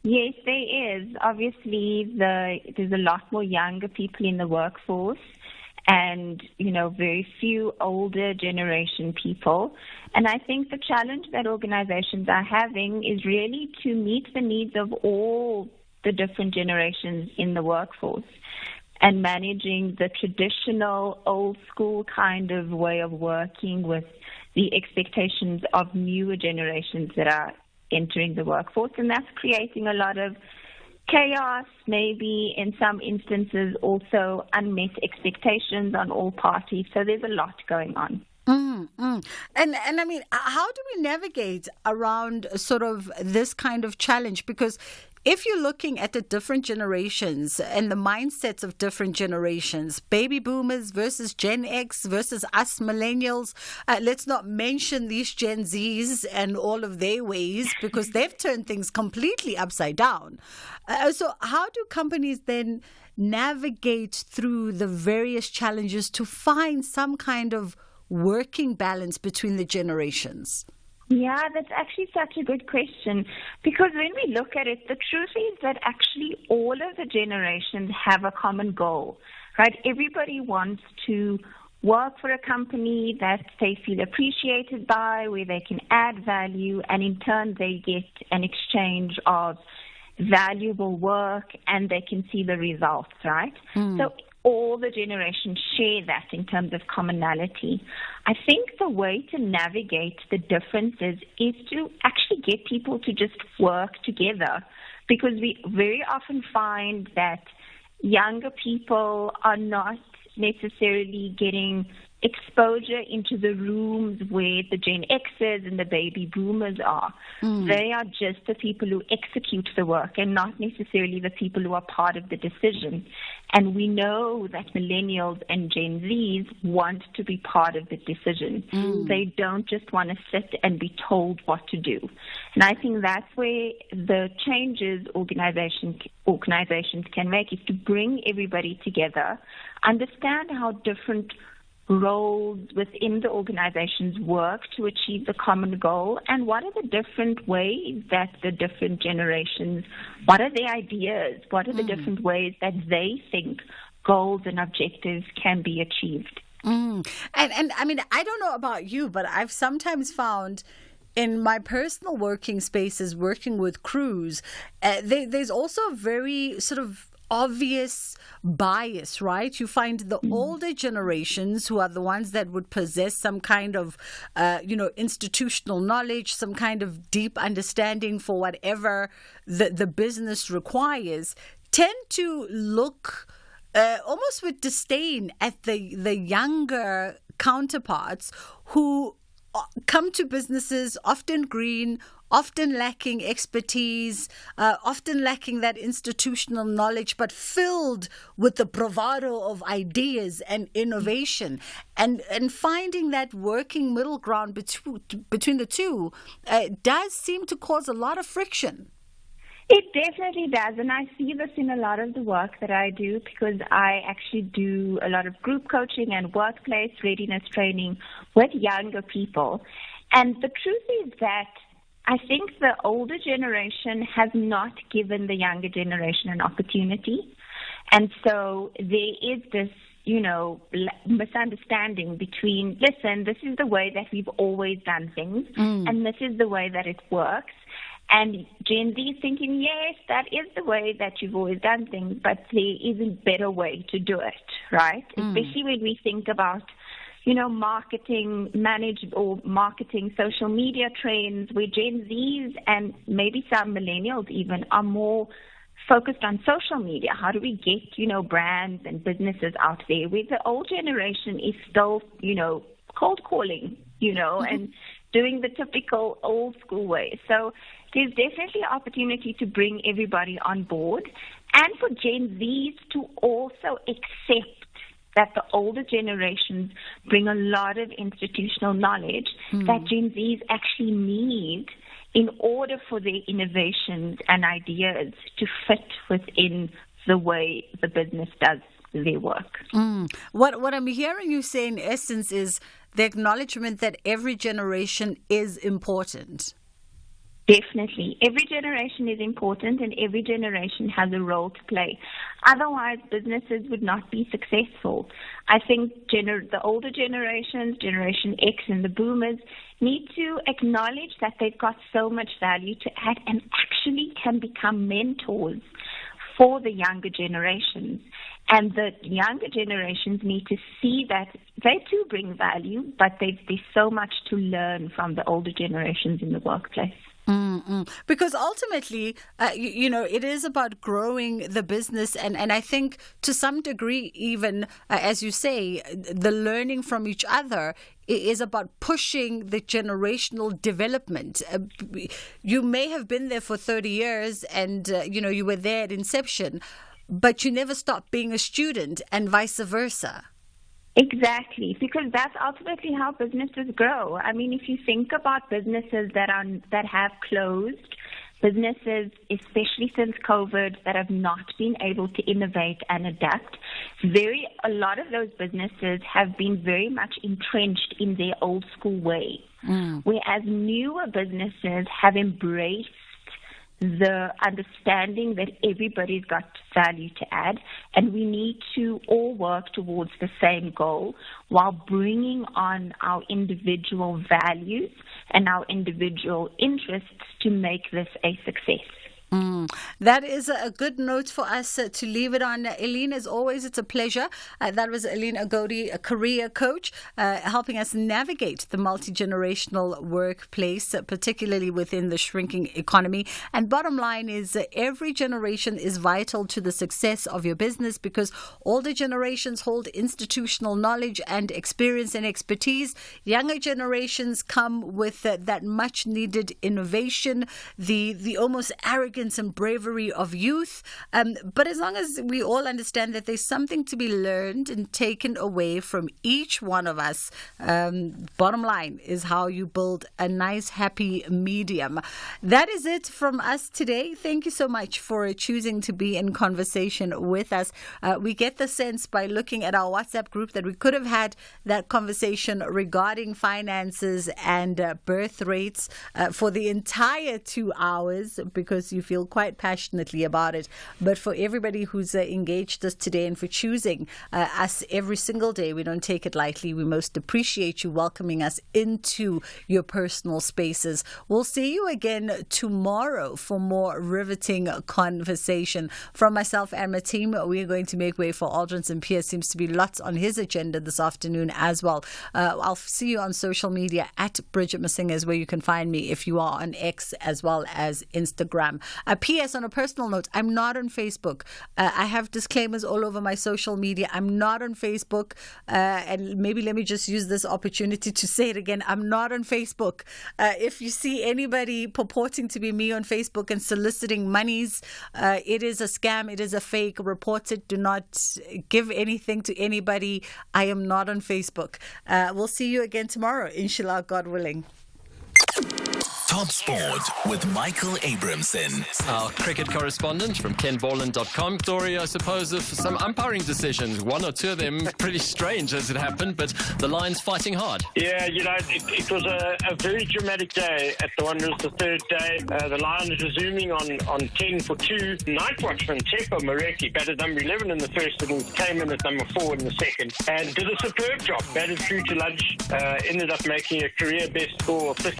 Yes, there is. Obviously, there's a lot more younger people in the workforce and, very few older generation people. And I think the challenge that organizations are having is really to meet the needs of all the different generations in the workforce and managing the traditional old school kind of way of working with the expectations of newer generations that are entering the workforce, and that's creating a lot of chaos, maybe in some instances also unmet expectations on all parties. So there's a lot going on. And I mean, how do we navigate around sort of this kind of challenge? Because if you're looking at the different generations and the mindsets of different generations, baby boomers versus Gen X versus us millennials, let's not mention these Gen Zs and all of their ways because they've turned things completely upside down. So how do companies then navigate through the various challenges to find some kind of working balance between the generations? Yeah, that's actually such a good question, because when we look at it, the truth is that actually all of the generations have a common goal, right? Everybody wants to work for a company that they feel appreciated by, where they can add value, and in turn they get an exchange of valuable work and they can see the results, right? So all the generations share that in terms of commonality. I think the way to navigate the differences is to actually get people to just work together, because we very often find that younger people are not necessarily getting exposure into the rooms where the Gen Xers and the baby boomers are. They are just the people who execute the work and not necessarily the people who are part of the decision. And we know that millennials and Gen Zs want to be part of the decision. They don't just want to sit and be told what to do. And I think that's where the changes organizations can make, is to bring everybody together, understand how different roles within the organizations work to achieve the common goal, and what are the different ways that the different generations, what are their ideas, what are the different ways that they think goals and objectives can be achieved. And I mean, I don't know about you, but I've sometimes found in my personal working spaces, working with crews, there's also a very sort of obvious bias, right? You find the older generations, who are the ones that would possess some kind of, institutional knowledge, some kind of deep understanding for whatever the business requires, tend to look almost with disdain at the younger counterparts who come to businesses often green, often lacking expertise, often lacking that institutional knowledge, but filled with the bravado of ideas and innovation. And finding that working middle ground between the two does seem to cause a lot of friction. It definitely does, and I see this in a lot of the work that I do because I actually do a lot of group coaching and workplace readiness training with younger people. And the truth is that I think the older generation has not given the younger generation an opportunity. And so there is this, misunderstanding between, listen, this is the way that we've always done things, and this is the way that it works. And Gen Z is thinking, yes, that is the way that you've always done things, but there is a better way to do it, right? Especially when we think about, marketing social media trends, where Gen Zs and maybe some millennials even are more focused on social media. How do we get, brands and businesses out there? Where the old generation is still, cold calling, and doing the typical old school way. So there's definitely an opportunity to bring everybody on board and for Gen Zs to also accept that the older generations bring a lot of institutional knowledge that Gen Zs actually need in order for their innovations and ideas to fit within the way the business does their work. What I'm hearing you say in essence is the acknowledgement that every generation is important. Definitely. Every generation is important and every generation has a role to play. Otherwise, businesses would not be successful. I think the older generations, Generation X and the boomers, need to acknowledge that they've got so much value to add and actually can become mentors for the younger generations. And the younger generations need to see that they too bring value, but there's so much to learn from the older generations in the workplace. Because ultimately, it is about growing the business. And I think to some degree, even as you say, the learning from each other is about pushing the generational development. You may have been there for 30 years and, you were there at inception, but you never stopped being a student and vice versa. Exactly, because that's ultimately how businesses grow. I mean, if you think about businesses that have closed, businesses, especially since COVID, that have not been able to innovate and adapt, a lot of those businesses have been very much entrenched in their old school way, whereas newer businesses have embraced the understanding that everybody's got value to add, and we need to all work towards the same goal while bringing on our individual values and our individual interests to make this a success. That is a good note for us to leave it on. Eileen, as always, it's a pleasure. That was Eileen Agodi, a career coach, helping us navigate the multi-generational workplace, particularly within the shrinking economy. And bottom line is every generation is vital to the success of your business because older generations hold institutional knowledge and experience and expertise. Younger generations come with that much needed innovation, the almost arrogant and bravery of youth. But as long as we all understand that there's something to be learned and taken away from each one of us, bottom line is how you build a nice, happy medium. That is it from us today. Thank you so much for choosing to be in conversation with us. We get the sense by looking at our WhatsApp group that we could have had that conversation regarding finances and birth rates for the entire 2 hours because you feel quite passionately about it. But for everybody who's engaged us today and for choosing us every single day, we don't take it lightly. We most appreciate you welcoming us into your personal spaces. We'll see you again tomorrow for more riveting conversation. From myself and my team, we are going to make way for Aldrin St. Pierre. Seems to be lots on his agenda this afternoon as well. I'll see you on social media at Bridget Masinga is where you can find me if you are on X as well as Instagram. P.S. on a personal note, I'm not on Facebook. I have disclaimers all over my social media. I'm not on Facebook. And maybe let me just use this opportunity to say it again. I'm not on Facebook. If you see anybody purporting to be me on Facebook and soliciting monies, it is a scam. It is a fake. Report it. Do not give anything to anybody. I am not on Facebook. We'll see you again tomorrow, inshallah, God willing. Top Sport with Michael Abramson. Our cricket correspondent from KenBorland.com. Story, I suppose, of some umpiring decisions. One or two of them pretty strange as it happened, but the Lions fighting hard. Yeah, it was a very dramatic day at the Wanderers, the third day. The Lions resuming on 10 for 2. Night watchman Tepa Mareki batted number 11 in the first innings, came in at number 4 in the second, and did a superb job. Batted through to lunch, ended up making a career best score of 50.